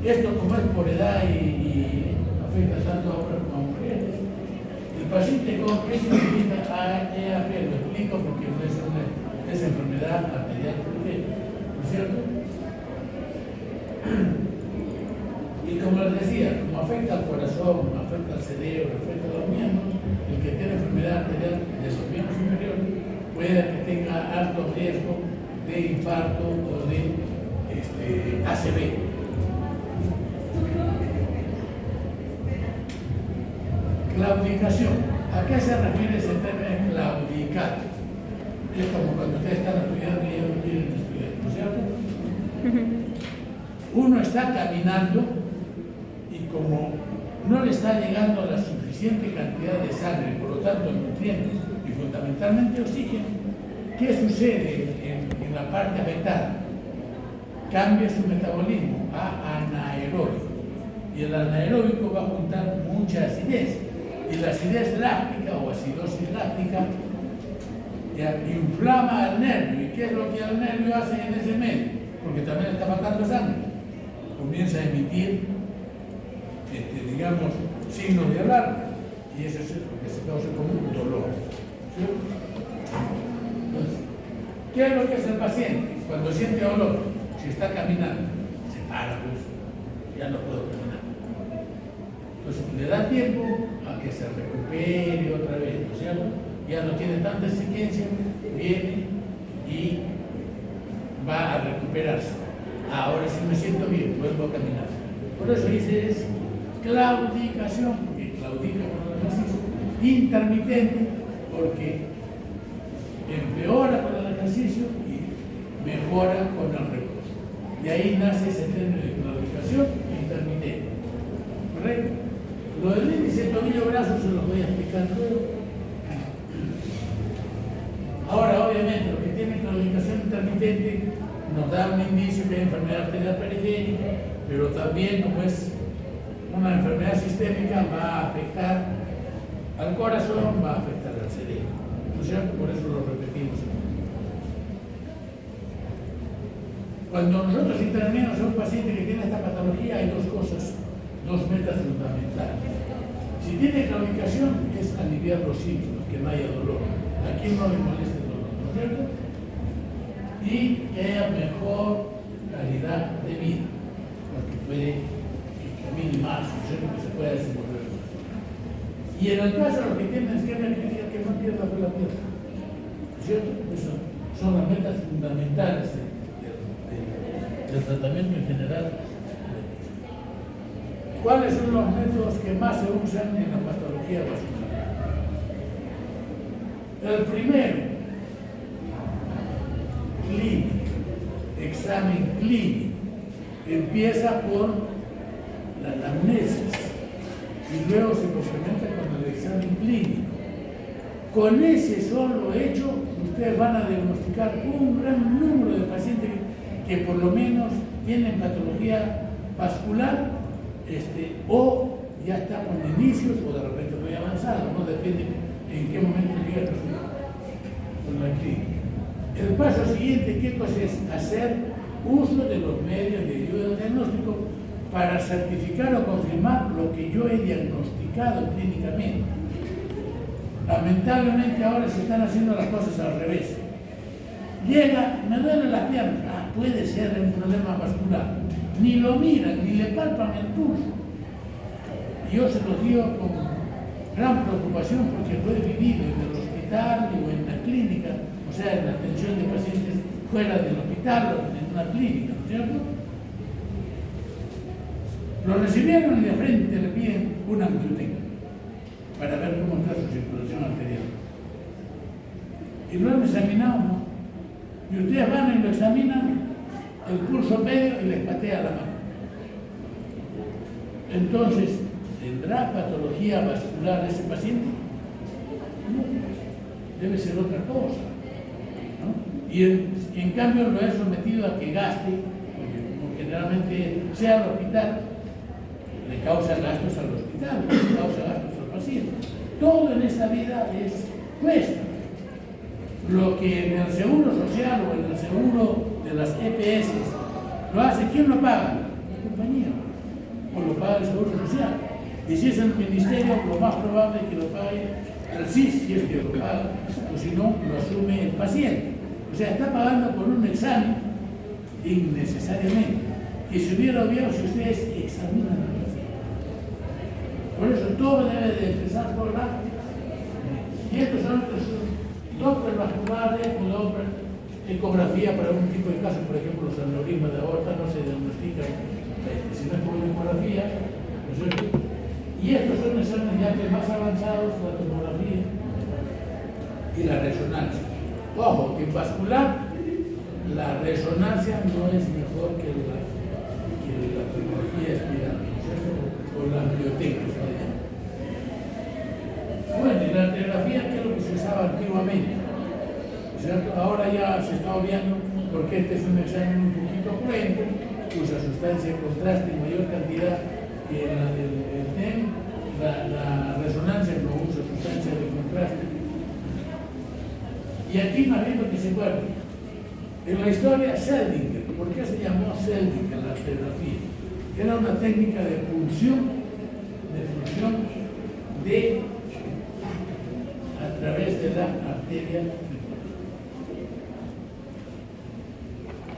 Esto como es por edad y afecta tanto a hombres como a mujeres, el paciente con ¿qué significa AEAP? Lo explico porque es enfermedad arterial periférica, ¿no es cierto? Y como les decía, como afecta al corazón, afecta al cerebro, afecta a los miembros, el que tiene enfermedad arterial de los miembros inferiores puede que tenga alto riesgo de infarto o de ACV. Claudicación. ¿A qué se refiere ese término claudicar? Es como cuando ustedes están estudiando y ellos no quieren estudiar, ¿no es cierto? Uno está caminando y como no le está llegando la suficiente cantidad de sangre, por lo tanto nutrientes y fundamentalmente oxígeno, ¿qué sucede en la parte afectada? Cambia su metabolismo a anaeróbico y el anaeróbico va a juntar mucha acidez y la acidez láctica o acidosis láctica inflama al nervio. ¿Y qué es lo que el nervio hace en ese medio? Porque también está faltando sangre. Comienza a emitir, digamos, signos de alarma y eso es lo que se causa como un dolor. ¿Sí? Entonces, ¿qué es lo que hace el paciente cuando siente dolor? Si está caminando, se para, pues, ya no puedo caminar. Entonces le da tiempo a que se recupere otra vez, ¿no es cierto? Ya no tiene tanta exigencia, viene y va a recuperarse. Ahora sí me siento bien, vuelvo a caminar. Por eso dice es claudicación, porque claudica con el ejercicio, intermitente, porque empeora con el ejercicio y mejora con el reposo. De ahí nace ese término de claudicación intermitente. ¿Correcto? Lo del índice tobillo-brazo se los voy a explicar luego. Ahora, obviamente, los que tienen claudicación intermitente nos da un indicio de enfermedad arterial periférica, pero también, como es una enfermedad sistémica, va a afectar al corazón, va a afectar al cerebro. ¿No es cierto? Por eso lo repetimos. Cuando nosotros intervenimos a un paciente que tiene esta patología, hay dos cosas, dos metas fundamentales. Si tiene claudicación, es aliviar los síntomas, que no haya dolor. ¿A quién no le molesta el dolor? ¿No es cierto? Y que haya mejor calidad de vida, porque puede que camine más, ¿no es cierto? Que se pueda desenvolver más. Y en el caso de los que tienen isquemia crítica, que no pierda la pierna, ¿no es cierto? Eso son las metas fundamentales del tratamiento en general. ¿Cuáles son los métodos que más se usan en la patología vascular? El primero, clínico, examen clínico. Empieza por la anamnesis y luego se complementa con el examen clínico. Con ese solo hecho, ustedes van a diagnosticar un gran número de pacientes que por lo menos tienen patología vascular o ya está con inicios o de repente muy avanzado, no depende en qué momento llega el resultado con la clínica. El paso siguiente, ¿qué cosa es? Hacer uso de los medios de ayuda al diagnóstico para certificar o confirmar lo que yo he diagnosticado clínicamente. Lamentablemente ahora se están haciendo las cosas al revés. Llega, me duele la pierna, puede ser un problema vascular. Ni lo miran, ni le palpan el pulso. Yo se lo digo con gran preocupación porque lo he vivido en el hospital o en la clínica, o sea, en la atención de pacientes fuera del hospital o en una clínica, ¿no es cierto? Lo recibieron y de frente le piden una angioteca para ver cómo está su circulación arterial. Y lo han examinado, ¿no? Y ustedes van y lo examinan, el pulso medio y les patea la mano. Entonces, ¿tendrá patología vascular ese paciente? No, debe ser otra cosa, ¿no? Y en cambio lo he sometido a que gaste, porque como generalmente sea al hospital, le causa gastos al hospital, le causa gastos al paciente. Todo en esta vida es cuesta. Lo que en el seguro social o en el seguro de las EPS lo hace, ¿quién lo paga? La compañía. O lo paga el seguro social. Y si es el ministerio, lo más probable es que lo pague el SIS, si es que lo paga, o si no, lo asume el paciente. O sea, está pagando por un examen innecesariamente, que se hubiera obviado si ustedes examinan al paciente. Por eso todo debe de empezar por la... Y estos son los Doppler vasculares o ecografía para un tipo de casos, por ejemplo, los aneurismas de aorta no se diagnostican si no es por ecografía, ¿no es cierto? Y estos son exámenes ya que más avanzados, la tomografía y la resonancia. Ojo, que en vascular la resonancia no es mejor que la tomografía espiral, ¿no es cierto? O la amnioteca. Bueno, y la arteriografía, que es lo que se usaba antiguamente, ¿cierto? Ahora ya se está obviando porque este es un examen un poquito cruento, usa sustancia de contraste en mayor cantidad que la del TEM, la resonancia no usa sustancia de contraste. Y aquí más bien lo que se acuerda. En la historia, Seldinger, ¿por qué se llamó Seldinger la arteriografía? Era una técnica de punción a través de la arteria.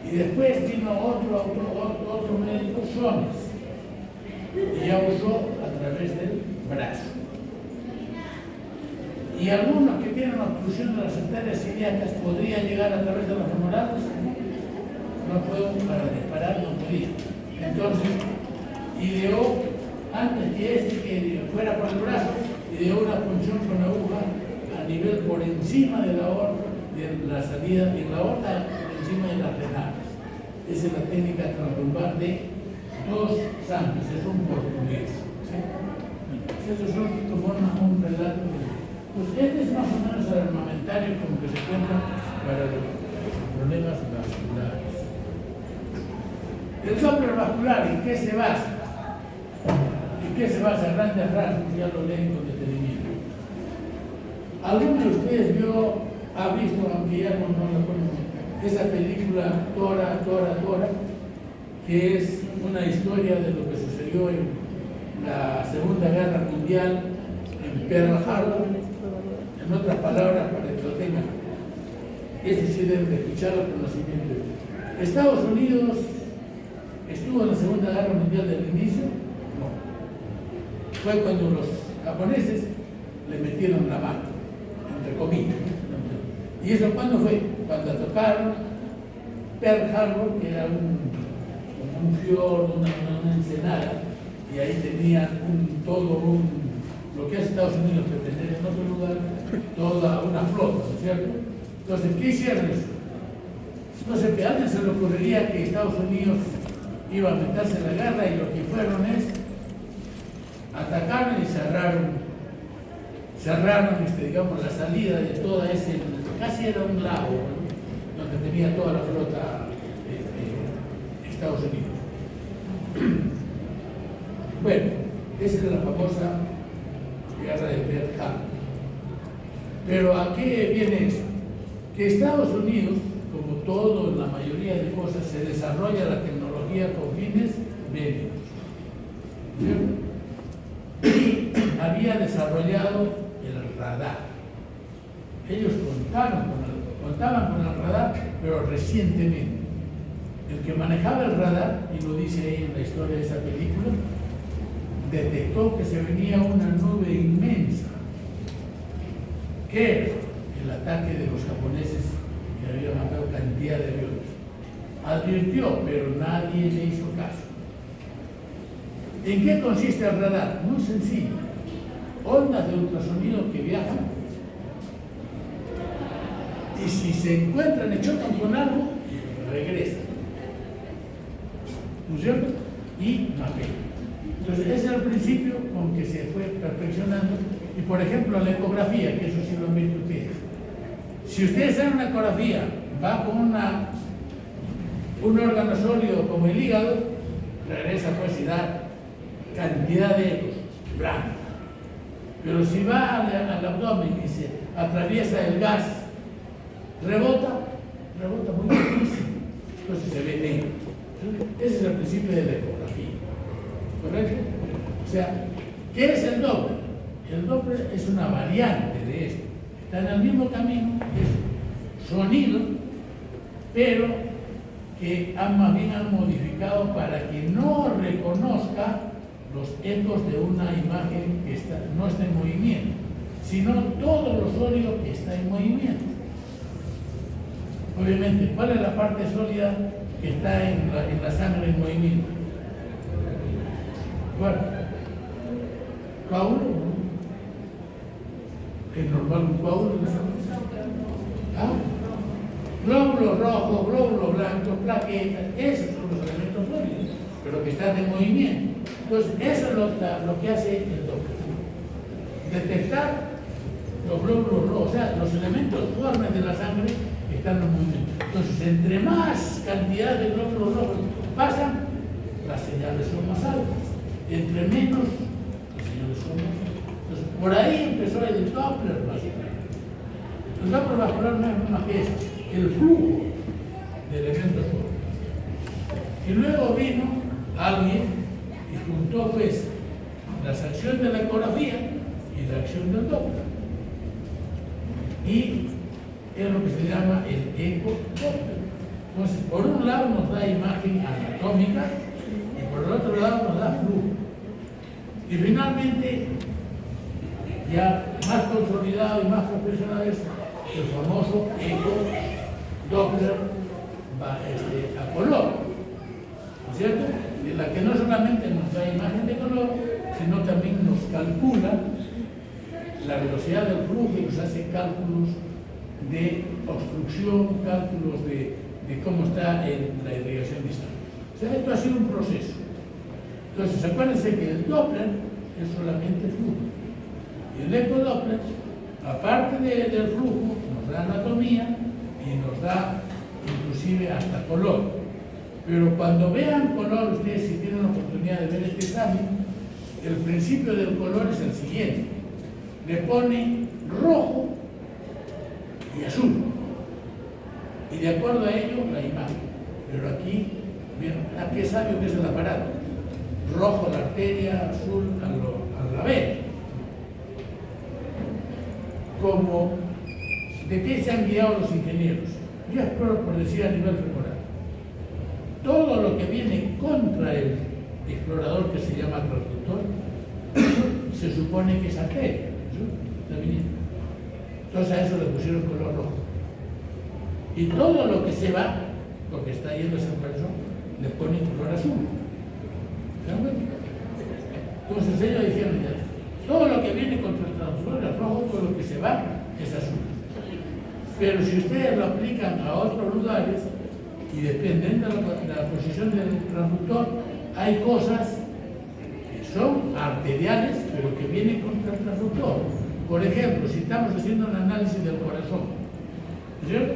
Y después vino otro médico, Sones, y ya usó a través del brazo. Y algunos que tienen obstrucción de las arterias ilíacas podrían llegar a través de los femorales. No puedo, para disparar no podía. Entonces, ideó, antes que fuera por el brazo, ideó una punción con aguja a nivel por encima de la aorta, de la salida de la aorta, por encima de las renales. Esa es la técnica translumbar de dos sangres, es un portugués. ¿Sí? Esos son como un relato. Pues este es más o menos el armamentario como que se cuenta para los problemas vasculares. El Doppler vascular, ¿en qué se basa? ¿En qué se basa? Grandes rasgos, ya lo leen con detenimiento. ¿Alguno de ustedes ha visto, aunque ya no lo conocen, esa película Tora, que es una historia de lo que sucedió en la Segunda Guerra Mundial en Pearl Harbor? En otras palabras, para que lo tengan, eso sí deben de escuchar el conocimiento. ¿Estados Unidos estuvo en la Segunda Guerra Mundial del inicio? No. Fue cuando los japoneses le metieron la mano, entre comillas. ¿Y eso cuándo fue? Cuando atacaron Pearl Harbor, que era un fiordo, una ensenada, y ahí tenían lo que hace Estados Unidos, que tener en otro lugar toda una flota, ¿no es cierto? Entonces, ¿qué hicieron eso? No sé, que a alguien se le ocurriría que Estados Unidos iba a meterse en la guerra, y lo que fueron es atacaron y cerraron digamos, la salida de toda ese, casi era un lago, ¿no? Donde tenía toda la flota Estados Unidos. Bueno, esa es la famosa guerra de Pearl Harbor. Pero ¿a qué viene eso? Que Estados Unidos, como todo en la mayoría de cosas, se desarrolla la tecnología con fines bélicos. Y había desarrollado el radar. Ellos contaban con el radar, pero recientemente. El que manejaba el radar, y lo dice ahí en la historia de esa película, detectó que se venía una nube inmensa. ¿Qué era? El ataque de los japoneses que habían matado cantidad de aviones. Advirtió, pero nadie le hizo caso. ¿En qué consiste el radar? Muy sencillo. Ondas de ultrasonido que viajan, y si se encuentran y chocan con algo, regresan. ¿No es cierto? Y mapean. Entonces, ese es el principio con que se fue perfeccionando. Y por ejemplo, la ecografía, que eso sí lo han visto ustedes. Si ustedes hacen una ecografía, va con un órgano sólido como el hígado, regresa pues y da cantidad de ecos blancos. Pero si va al abdomen y se atraviesa el gas, rebota muy difícil. Entonces se ve negro. Ese es el principio de la ecografía. ¿Correcto? O sea, ¿Qué es el Doppler? El Doppler es una variante de esto. Está en el mismo camino, es sonido, pero que más bien han modificado para que no reconozca los ecos de una imagen que no está en movimiento, sino todo lo sólido que está en movimiento. Obviamente, ¿cuál es la parte sólida que está en la sangre en movimiento? ¿Cuál? ¿Coágulo? ¿Es normal un coágulo de sangre? ¿Ah? Glóbulos rojos, glóbulos blancos, plaquetas, esos son los elementos sólidos, pero que están en movimiento. Entonces, eso es lo que hace el Doppler. Detectar los glóbulos rojos, o sea, los elementos formes de la sangre que están en movimiento. Entonces, entre más cantidad de glóbulos rojos pasan, las señales son más altas. Entre menos, las señales son más altas. Entonces, por ahí empezó el Doppler vascular. El Doppler vascular no es más que eso, el flujo de elementos formes. Y luego vino alguien y juntó pues la acción de la ecografía y la acción del Doppler. Y es lo que se llama el eco-Doppler. Entonces, por un lado nos da imagen anatómica y por el otro lado nos da flujo. Y finalmente, ya más consolidado y más profesional es el famoso eco-Doppler a color, ¿no es cierto? En la que no solamente nos da imagen de color, sino también nos calcula la velocidad del flujo y nos hace cálculos de obstrucción, cálculos de cómo está la irrigación distal. O sea, esto ha sido un proceso. Entonces, acuérdense que el Doppler es solamente flujo. Y el eco-Doppler, aparte del flujo, nos da anatomía y nos da inclusive hasta color. Pero cuando vean color, ustedes si tienen la oportunidad de ver este examen, el principio del color es el siguiente. Le pone rojo y azul. Y de acuerdo a ello, la imagen. Pero aquí, ¿a qué sabe que es el aparato? Rojo la arteria, azul a la vena. Como, ¿de qué se han guiado los ingenieros? Yo espero por decir a nivel femoral. Todo lo que viene contra el explorador que se llama transductor, se supone que es arteria. Entonces a eso le pusieron color rojo. Y todo lo que se va, porque está yendo esa persona, le ponen color azul. ¿Se dan cuenta? Entonces ellos dijeron ya, todo lo que viene contra el transductor es rojo, todo lo que se va es azul. Pero si ustedes lo aplican a otros lugares, y dependiendo de la posición del transductor, hay cosas que son arteriales, pero que vienen contra el transductor. Por ejemplo, si estamos haciendo un análisis del corazón, ¿cierto?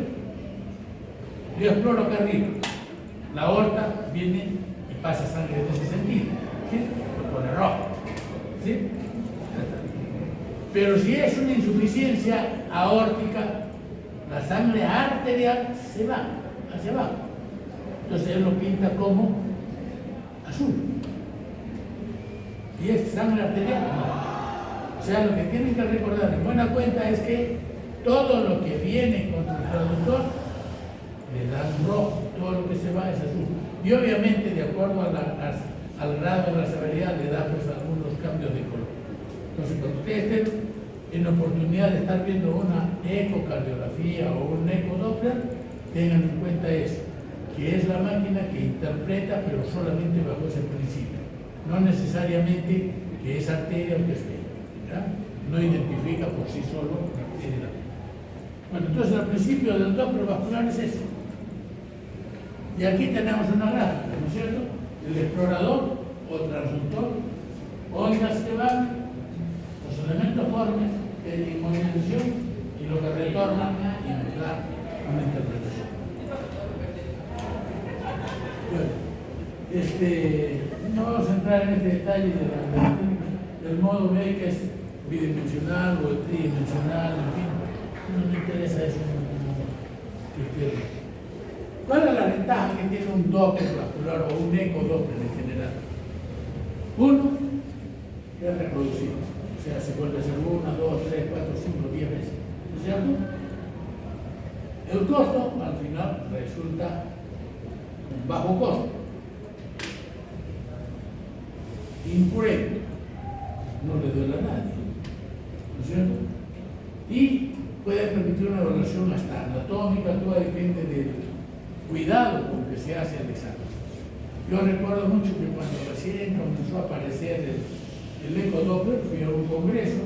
Yo exploro acá arriba, la aorta viene y pasa sangre en ese sentido, ¿sí? Lo pone rojo, ¿sí? Pero si es una insuficiencia aórtica, la sangre arterial se va hacia abajo. Entonces él lo pinta como azul. ¿Y es sangre arterial? No. O sea, lo que tienen que recordar en buena cuenta es que todo lo que viene contra el transductor le dan rojo, todo lo que se va es azul. Y obviamente, de acuerdo al grado de la severidad, le da pues algunos cambios de color. Entonces, cuando ustedes estén en la oportunidad de estar viendo una ecocardiografía o un eco-Doppler, tengan en cuenta eso, que es la máquina que interpreta, pero solamente bajo ese principio. No necesariamente que es arteria o que es vena. No identifica por sí solo la arteria y la vena. Bueno, entonces el principio del Doppler vascular es ese. Y aquí tenemos una gráfica, ¿no es cierto? El explorador o transductor, ondas que van, los elementos formes en movimentación y lo que retorna y nos da una interpretación. Bueno, no vamos a entrar en este detalle del modo B, que es bidimensional o tridimensional, en fin, no me interesa eso. ¿Cuál es la ventaja que tiene un Doppler vascular o un eco-Doppler en general? Uno, es reproducible. sea, se vuelve a hacer 1, 2, 3, 4, 5, 10 veces. ¿No es cierto? El costo, al final, resulta un bajo costo. Incurrente. No le duele a nadie. ¿No es cierto? Y puede permitir una evaluación hasta anatómica, todo depende del cuidado con que se hace el examen. Yo recuerdo mucho que cuando recién comenzó a aparecer el ecodoppler, fui a un congreso,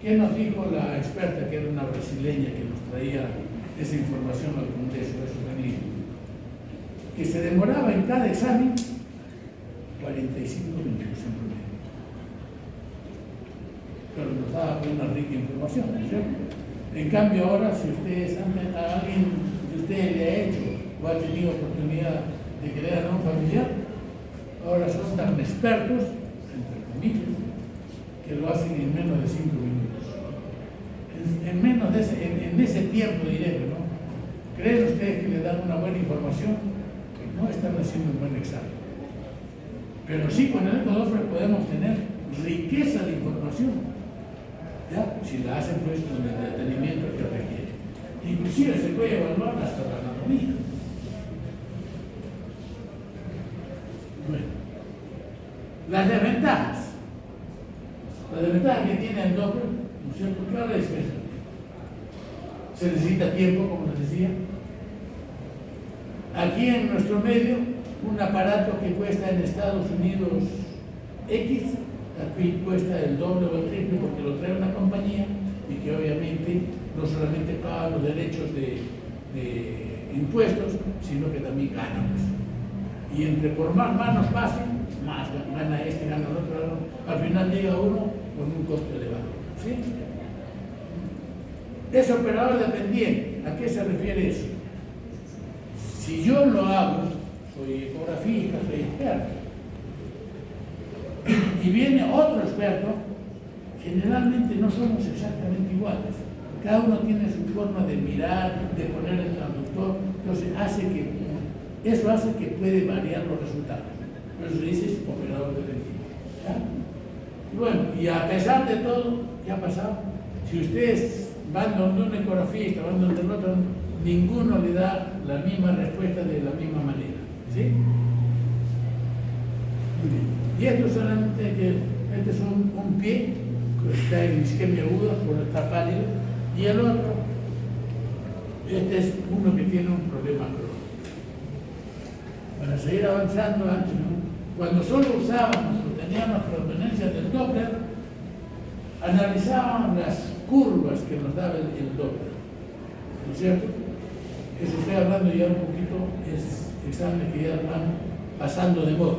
que nos dijo la experta, que era una brasileña que nos traía esa información al congreso, eso venía, que se demoraba en cada examen 45 minutos en promedio. Pero nos daba una rica información, ¿no es cierto? En cambio ahora, si ustedes, a alguien de ustedes le ha hecho o ha tenido oportunidad de querer a un familiar, ahora son tan expertos, entre comillas, que lo hacen en menos de 5 minutos. En menos de en ese tiempo, diré, ¿no? ¿Creen ustedes que le dan una buena información? No están haciendo un buen examen. Pero sí, con el ecodoppler podemos tener riqueza de información, ¿ya? Si la hacen pues con el detenimiento que requiere. Inclusive se puede evaluar hasta la anatomía. Bueno, las desventajas. La desventaja que tiene el Doppler, ¿no es cierto? Claro, es que se necesita tiempo, como les decía. Aquí en nuestro medio, un aparato que cuesta en Estados Unidos X, aquí cuesta el doble o el triple porque lo trae una compañía y que obviamente no solamente paga los derechos de impuestos, sino que también gana. Y entre por más manos pasen, más gana este, gana el otro, al final llega uno con un costo elevado. ¿Sí? Es operador dependiente. ¿A qué se refiere eso? Si yo lo hago, soy ecografista, soy experto, y viene otro experto, generalmente no somos exactamente iguales. Cada uno tiene su forma de mirar, de poner el traductor, entonces eso hace que puede variar los resultados. Por eso dices operador dependiente. Bueno, y a pesar de todo, ¿qué ha pasado? Si ustedes van donde un ecografista, van donde el otro, ninguno le da la misma respuesta de la misma manera. ¿Sí? Y esto solamente que este es un pie que está en isquemia aguda, por estar pálido, y el otro, este es uno que tiene un problema crónico. Para seguir avanzando, cuando solo usábamos o teníamos proveniencia del Doppler, analizábamos las curvas que nos daba el Doppler. ¿No es cierto? Eso estoy hablando ya un poquito, es exámenes que ya van pasando de moda.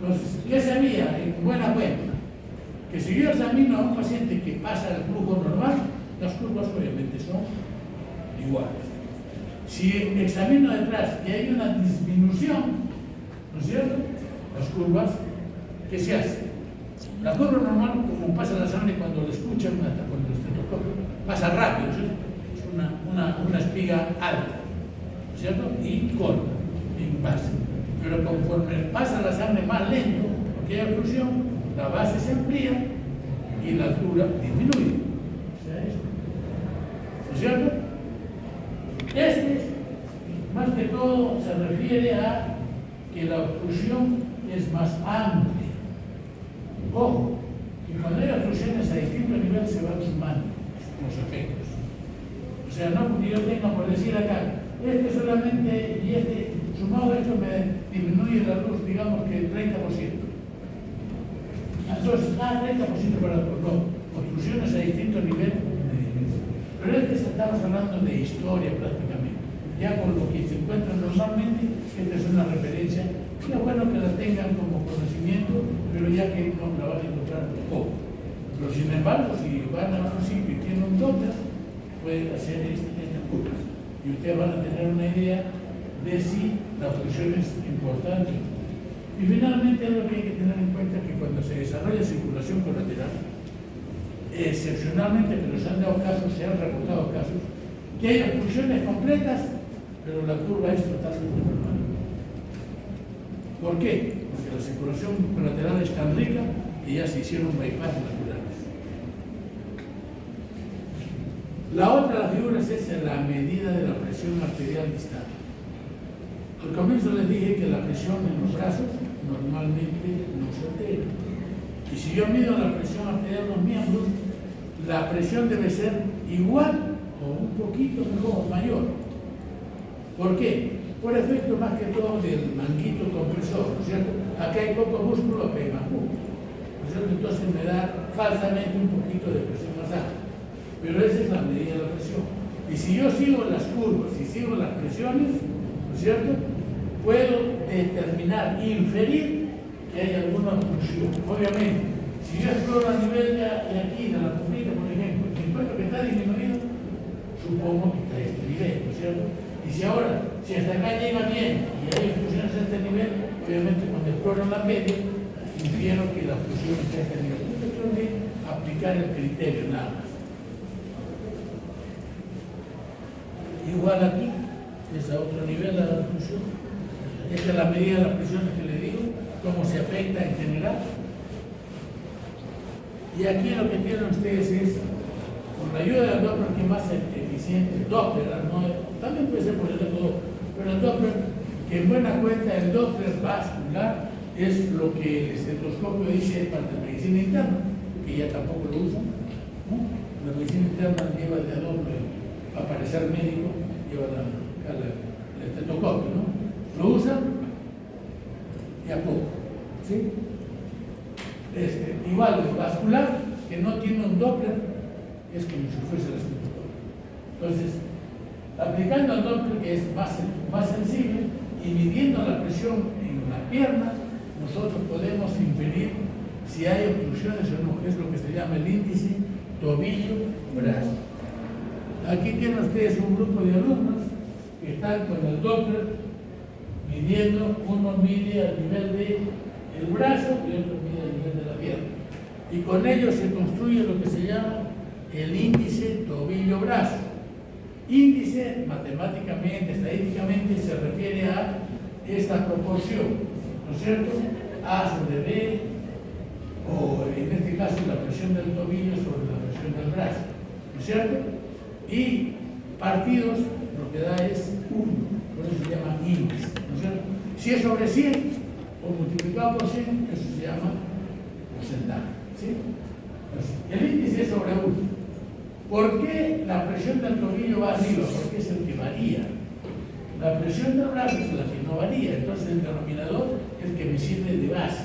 Entonces, ¿qué sabía? En buena cuenta, que si yo examino a un paciente que pasa el flujo normal, las curvas obviamente son iguales. Si examino detrás y hay una disminución, ¿no es cierto? Las curvas, ¿qué se hace? La curva normal, como pasa la sangre cuando lo escuchan, cuando el estetoscopio, pasa rápido, ¿cierto? Es una espiga alta, ¿no es cierto? Y corta, en base. Pero conforme pasa la sangre más lento, porque hay obstrucción, la base se amplía y la altura disminuye. O sea, eso. ¿No es cierto? Este, más que todo, se refiere a que la obstrucción es más amplia. Ojo, que cuando hay obstrucciones a distintos niveles se van sumando los efectos. O sea, no porque yo tenga por decir acá, este solamente y este, sumado a esto me disminuye la luz, digamos que el 30%. Entonces, 30% para no, obstrucciones a distintos niveles. Pero estamos hablando de historia prácticamente. Ya con lo que se encuentra normalmente, esta es una referencia. Es bueno que la tengan como conocimiento, pero ya que no la van a encontrar poco. Pero sin embargo, si van a un sitio y tienen un Doppler, pueden hacer estas curvas. Y ustedes van a tener una idea de si la obstrucción es importante. Y finalmente, algo que hay que tener en cuenta es que cuando se desarrolla circulación colateral, excepcionalmente, pero se han dado casos, se han reportado casos, que hay obstrucciones completas, pero la curva es totalmente normal. ¿Por qué? Porque la circulación colateral es tan rica que ya se hicieron bypass naturales. La otra de las figuras es la medida de la presión arterial distal. Al comienzo les dije que la presión en los brazos normalmente no se altera. Y si yo mido la presión arterial en los miembros, la presión debe ser igual o un poquito mejor, mayor. ¿Por qué? Por efecto más que todo del manguito compresor, ¿no es cierto? Acá hay poco músculo, acá hay más músculo, ¿no es cierto? Entonces me da falsamente un poquito de presión más alta. Pero esa es la medida de la presión. Y si yo sigo las curvas y sigo las presiones, ¿no es cierto?, puedo determinar, inferir que hay alguna obstrucción. Obviamente, si yo exploro a nivel de aquí, de la pupila, por ejemplo, y encuentro que está disminuido, supongo que está a este nivel, ¿no es cierto? Y si ahora, si hasta acá llega bien y hay obstrucciones a este nivel, obviamente cuando exploro la media, infiero que la obstrucción está a este nivel. Yo tengo que aplicar el criterio nada más. Igual aquí, es a otro nivel la obstrucción. Esta es la medida de las presiones que le digo, cómo se afecta en general. Y aquí lo que tienen ustedes es, con la ayuda del Doppler, que es más eficiente, Doppler, ¿no? También puede ser por el eco, pero el Doppler, que en buena cuenta el Doppler vascular es lo que el estetoscopio dice para la medicina interna, que ya tampoco lo usan, ¿no? La medicina interna lleva de adorno, para parecer médico, lleva el estetoscopio, ¿no? Lo usan y a poco, ¿sí? Igual el vascular, que no tiene un Doppler, es como si fuese el estetoscopio. Entonces, aplicando el Doppler, que es más sensible, y midiendo la presión en las piernas, nosotros podemos inferir si hay obstrucciones o no, es lo que se llama el índice tobillo-brazo. Aquí tienen ustedes un grupo de alumnos que están con el Doppler midiendo, uno mide a nivel del brazo y otro mide a nivel de la pierna. Y con ello se construye lo que se llama el índice tobillo-brazo. Índice, matemáticamente, estadísticamente, se refiere a esta proporción, ¿no es cierto? A sobre B, o en este caso la presión del tobillo sobre la presión del brazo, ¿no es cierto? Y partidos, lo que da es 1, por eso se llama índice, ¿no es cierto? Si es sobre 100 o multiplicado por 100, eso se llama porcentaje, ¿sí? Entonces, el índice es sobre 1. ¿Por qué la presión del tobillo va arriba? Porque es el que varía. La presión del brazo es la que no varía, entonces el denominador es el que me sirve de base,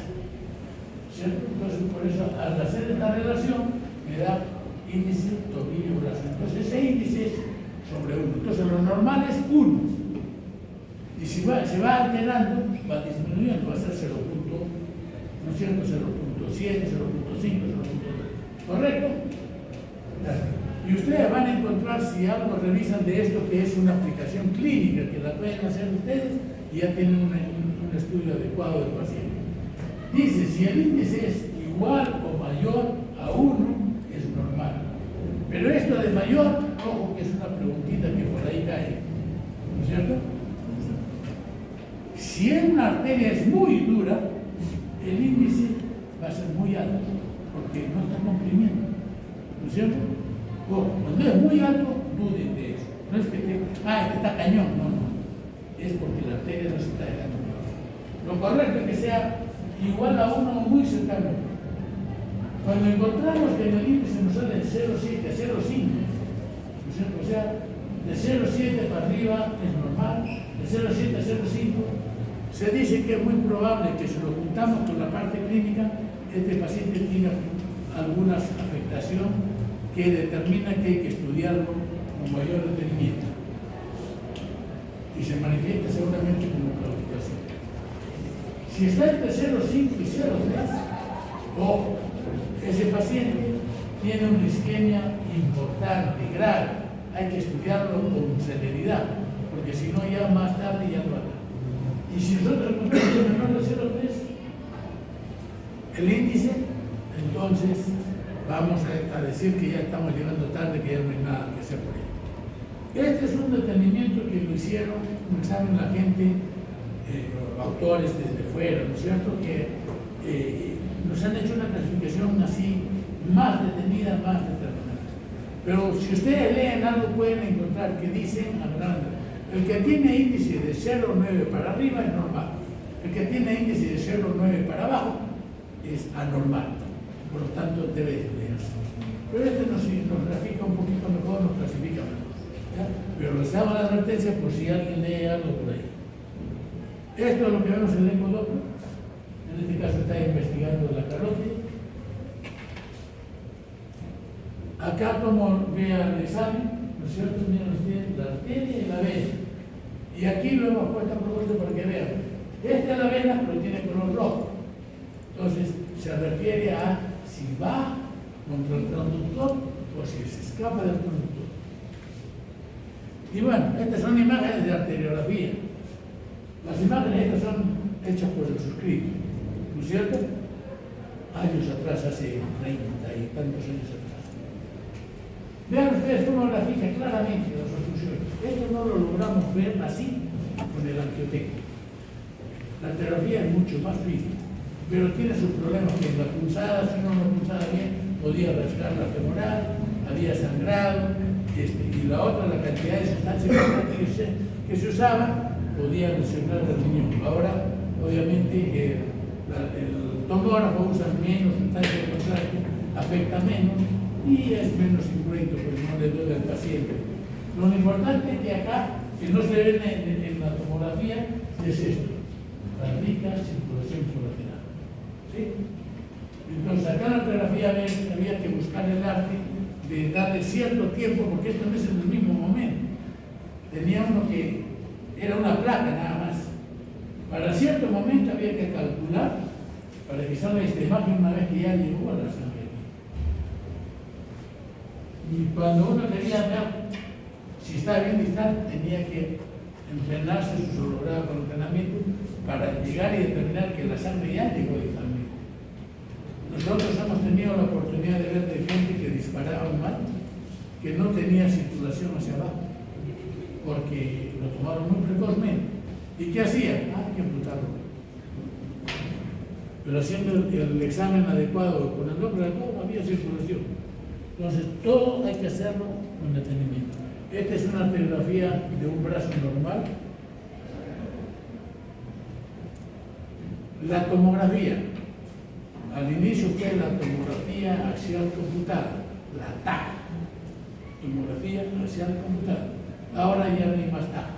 ¿cierto? Entonces, por eso, al hacer esta relación, me da índice tobillo-brazo. Entonces, ese índice es sobre 1. Entonces, lo normal es 1. Y si se va alterando, va disminuyendo, va a ser 0. ¿No es cierto? 0.7, 0.5, 0.2. ¿Correcto? Gracias. Y ustedes van a encontrar, si algo revisan de esto, que es una aplicación clínica, que la pueden hacer ustedes y ya tienen un estudio adecuado del paciente. Dice, si el índice es igual o mayor a 1, es normal. Pero esto de mayor, ojo que es una preguntita que por ahí cae, ¿no es cierto? Si una arteria es muy dura, el índice va a ser muy alto, porque no está comprimiendo, ¿no es cierto? Cuando es muy alto, duden de eso. No es que está cañón, no. Es porque la arteria no se está dejando trabajar. Lo correcto es que sea igual a 1 o muy cercano. Cuando encontramos que en el índice nos sale de 0,7 a 0,5, ¿no es cierto? O sea, de 0,7 para arriba es normal, de 0,7 a 0,5, se dice que es muy probable que si lo juntamos con la parte clínica, este paciente tenga alguna afectación que determina que hay que estudiarlo con mayor detenimiento y se manifiesta seguramente como claudicación. Si está entre 0,5 y 0,3, o ese paciente tiene una isquemia importante, grave, hay que estudiarlo con celeridad, porque si no ya más tarde ya no hará. Y si nosotros encontramos menor de 0,3, el índice, entonces vamos a decir que ya estamos llegando tarde, que ya no hay nada que hacer por ello. Este es un detenimiento que lo hicieron, un examen la gente, autores desde fuera, ¿no es cierto?, que nos han hecho una clasificación así, más detenida, más determinada. Pero si ustedes leen algo pueden encontrar que dicen, el que tiene índice de 0,9 para arriba es normal, el que tiene índice de 0,9 para abajo es anormal, por lo tanto debe estudiarse. Pero este nos grafica un poquito mejor, nos clasifica mejor, ¿ya? Pero les damos la advertencia por si alguien lee algo por ahí. Esto es lo que vemos en el ecodoppler. En este caso está investigando la carótida. Acá, como vean el examen, ¿no es cierto? Miren ustedes la arteria y la vena. Y aquí lo hemos puesto a propósito para que vean. Esta es la vena, pero tiene color rojo. Entonces, se refiere a si va contra el conductor o si se escapa del conductor. Y bueno, estas son imágenes de arteriografía. Las imágenes estas son hechas por el suscrito, ¿no es cierto? Años atrás, hace 30 y tantos años atrás. Vean ustedes cómo grafica claramente las obstrucciones. Esto no lo logramos ver así con el angioteco. La arteriografía es mucho más fina, pero tiene sus problemas que en la punzada, si uno no punzaba bien, podía rasgar la femoral, había sangrado, y la otra, la cantidad de sustancias que se usaba, podía lesionar el riñón. Ahora, obviamente, el tomógrafo usa menos sustancias de contraste, afecta menos y es menos incruento, porque no le duele al paciente. Lo importante es que acá, que no se ve en la tomografía, es esto: la rica circulación colateral. ¿Sí? Entonces, acá en la arteriografía había que buscar el arte de darle cierto tiempo, porque esto no es en el mismo momento. Tenía uno que era una placa nada más. Para cierto momento había que calcular para que salga esta imagen una vez que ya llegó a la sangre. Y cuando uno quería ver si estaba bien distal, tenía que entrenarse su holograma con entrenamiento para llegar y determinar que la sangre ya llegó distalmente. Nosotros hemos tenido la oportunidad de ver de gente que disparaba mal, que no tenía circulación hacia abajo, porque lo tomaron muy precozmente. ¿Y qué hacían? Hay que amputarlo. Pero haciendo el examen adecuado, con el doble adecuado, había circulación. Entonces, todo hay que hacerlo con detenimiento. Esta es una arteriografía de un brazo normal. La tomografía. Al inicio fue la tomografía axial computada, la TAC. Tomografía axial computada. Ahora ya no hay más TAC,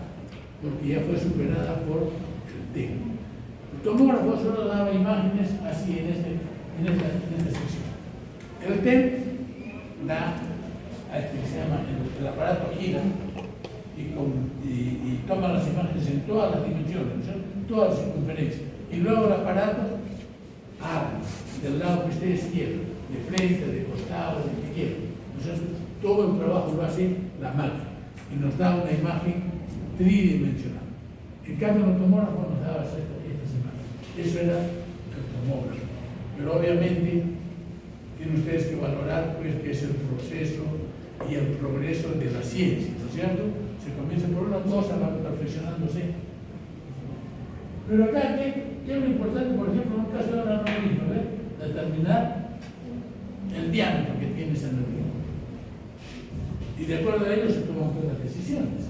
porque ya fue superada por el TEC. El tomógrafo solo daba imágenes así en esta sección. El TEC da a este que se llama el aparato gira y toma las imágenes en todas las dimensiones, ¿no? Todas las circunferencias. Y luego el aparato arma del lado que ustedes quieran, de frente, de costado, de que quieran. Entonces, todo el trabajo lo hace la máquina y nos da una imagen tridimensional. En cambio, el tomógrafo nos daba estas imágenes. Eso era el tomógrafo. Pero obviamente, tienen ustedes que valorar pues, que es el proceso y el progreso de la ciencia, ¿no es cierto? Se comienza por una cosa, va perfeccionándose. Pero acá, ¿qué es lo importante? Por ejemplo, en un caso de aneurisma, determinar el diámetro que tiene ese aneurisma. Y de acuerdo a ello se toman las decisiones.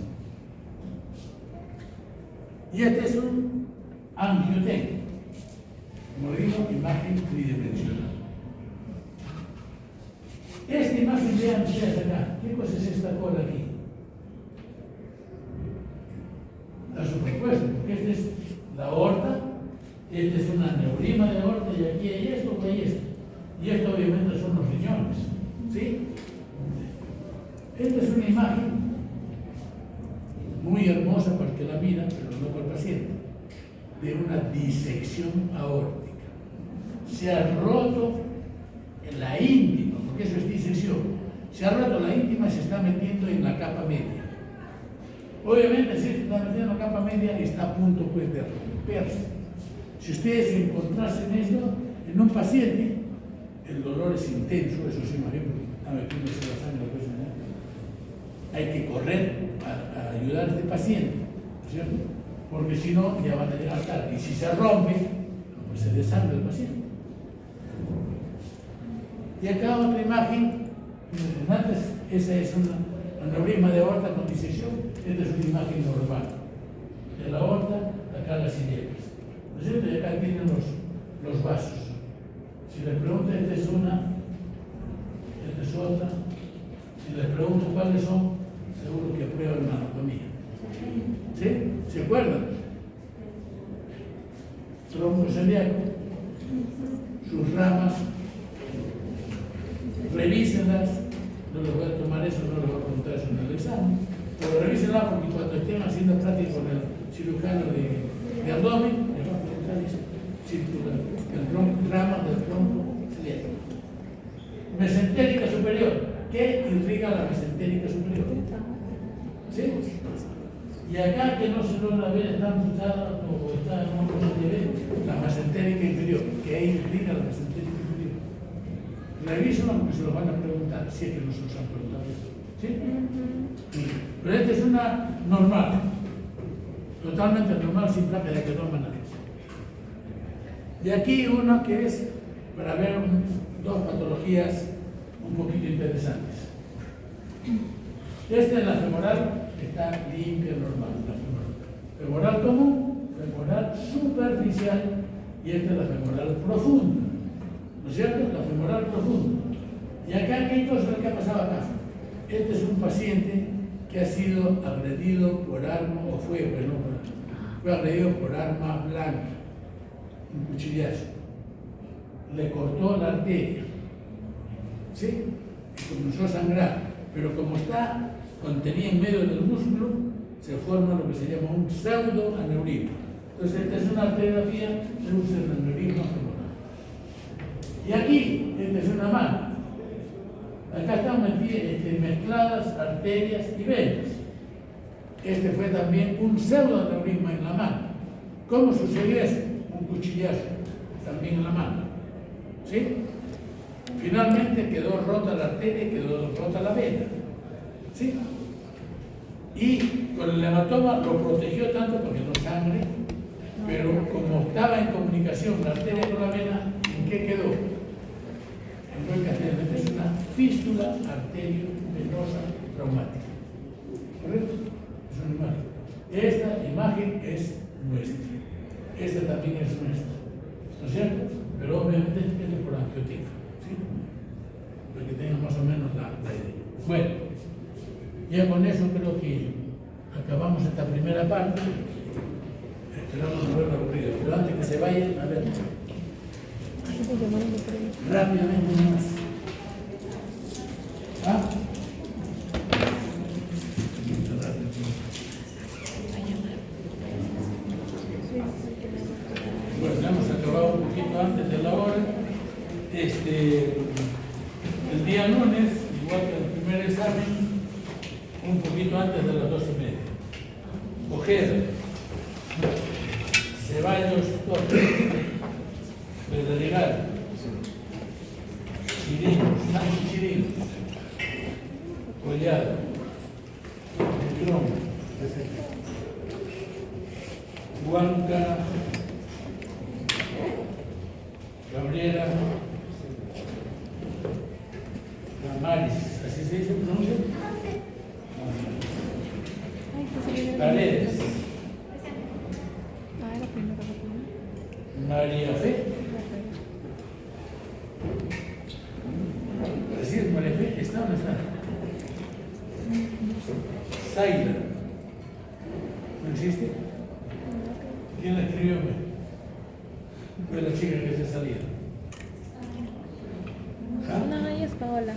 Y este es un angioteco. Como digo, imagen tridimensional. Esta imagen, vean ustedes acá. ¿Qué cosa es esta cola aquí? La superpuesta, porque esta es la aorta, esta es un aneurisma de aorta y aquí hay esto, hay esto. Y esto obviamente son los riñones. ¿Sí? Esta es una imagen muy hermosa para el que la mira, pero no para el paciente, de una disección aórtica. Se ha roto en la íntima, porque eso es disección. Se ha roto la íntima y se está metiendo en la capa media. Obviamente, si se está metiendo en la capa media, está a punto pues, de romperse. Si ustedes encontrasen esto en un paciente, el dolor es intenso, eso se imagina, porque está metiéndose la sangre, pues, ¿no? Hay que correr a ayudar a este paciente, ¿no es cierto? Porque si no, ya van a llegar tarde. Y si se rompe, pues se desangra el paciente. Y acá otra imagen, antes Esa es un aneurisma de aorta con disección. Esta es una imagen normal de la aorta, acá las hileras. ¿No es cierto? Y acá tienen los vasos. Si les pregunto, esta es una, esta es otra. Si les pregunto cuáles son, seguro que aprueban la anatomía. ¿Sí? ¿Se acuerdan? Tronco celíaco, sus ramas, revísenlas. No les voy a tomar eso, no les voy a preguntar eso en el examen, pero revísenla porque cuando estén haciendo práctica con el cirujano de abdomen, les va a preguntar eso. Circular, rama del tronco celíaco. Mesentérica superior. ¿Qué irriga la mesentérica superior? ¿Sí? Y acá que no se logra ver, está amputada o está en un proceso de ver, la mesentérica inferior, que ahí irriga la mesentérica inferior. Revísenla porque se los van a preguntar, si es que no se los han preguntado. ¿Sí? Pero esta es una normal, totalmente normal, sin placa de aquenoma nada. Y aquí una que es para ver dos patologías un poquito interesantes. Esta es la femoral, que está limpia, normal, la femoral común, femoral superficial, y esta es la femoral profunda. ¿No es cierto? La femoral profunda. Y acá, ¿qué cosa es lo que ha pasado acá? Este es un paciente que ha sido agredido por arma, o fue agredido por arma blanca, un cuchillazo. Le cortó la arteria, ¿sí? Y comenzó a sangrar, pero como está contenida en medio del músculo, se forma lo que se llama un pseudoaneurisma. Entonces, esta es una arteriografía de un pseudoaneurisma femoral. Y aquí, esta es una mano. Acá están mezcladas arterias y venas. Este fue también un pseudoaneurisma en la mano. ¿Cómo sucedió eso? Un cuchillazo, también en la mano. ¿Sí? Finalmente quedó rota la arteria y quedó rota la vena. ¿Sí? Y con el hematoma lo protegió tanto porque no sangre, pero como estaba en comunicación la arteria con la vena, ¿en qué quedó? En buen castellano, es una fístula arterio-venosa traumática. ¿Correcto? Es una imagen. Esta imagen es nuestra. Esta también es nuestra. ¿No es cierto? Pero obviamente es por angioteca. ¿Sí? Para que tengan más o menos la idea. Bueno, ya con eso creo que acabamos esta primera parte. Esperamos no haberlo aburrido. Pero antes que se vayan, a ver. Rápidamente más. ¿Ah? Bueno, hemos acabado un poquito antes de la hora. El día lunes, igual que el primer examen, un poquito antes de las 2:30. Ojeda, Ceballos Torres, Pedregal, Chirinos, Sánchez Chirinos, Collado, Negrón, Huanca, Cabrera, Damaris, ¿así se dice? ¿Pronuncia? Paredes, María Fe. ¿Así es María Fe? ¿Está o no está? Zaira. ¿No existe? ¿Quién la escribió? Fue la chica que se salía. ¿Ah? No, ella es Paola.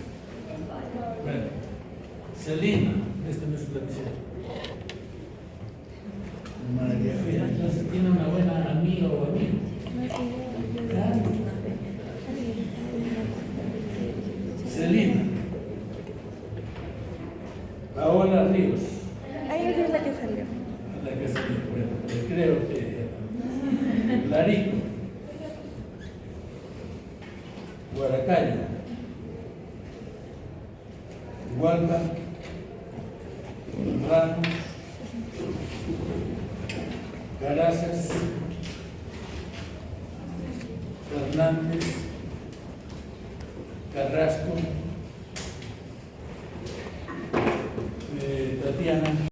Bueno, Celina, este no es la visita. María Fe, entonces tiene una buena amiga o amigo. ¿Ah? Celina. Paola Ríos. Ahí es la que salió. La que salió, bueno, creo que Larico. Guaracayo, Hualpa, Ramos, Carazas, Fernández, Carrasco,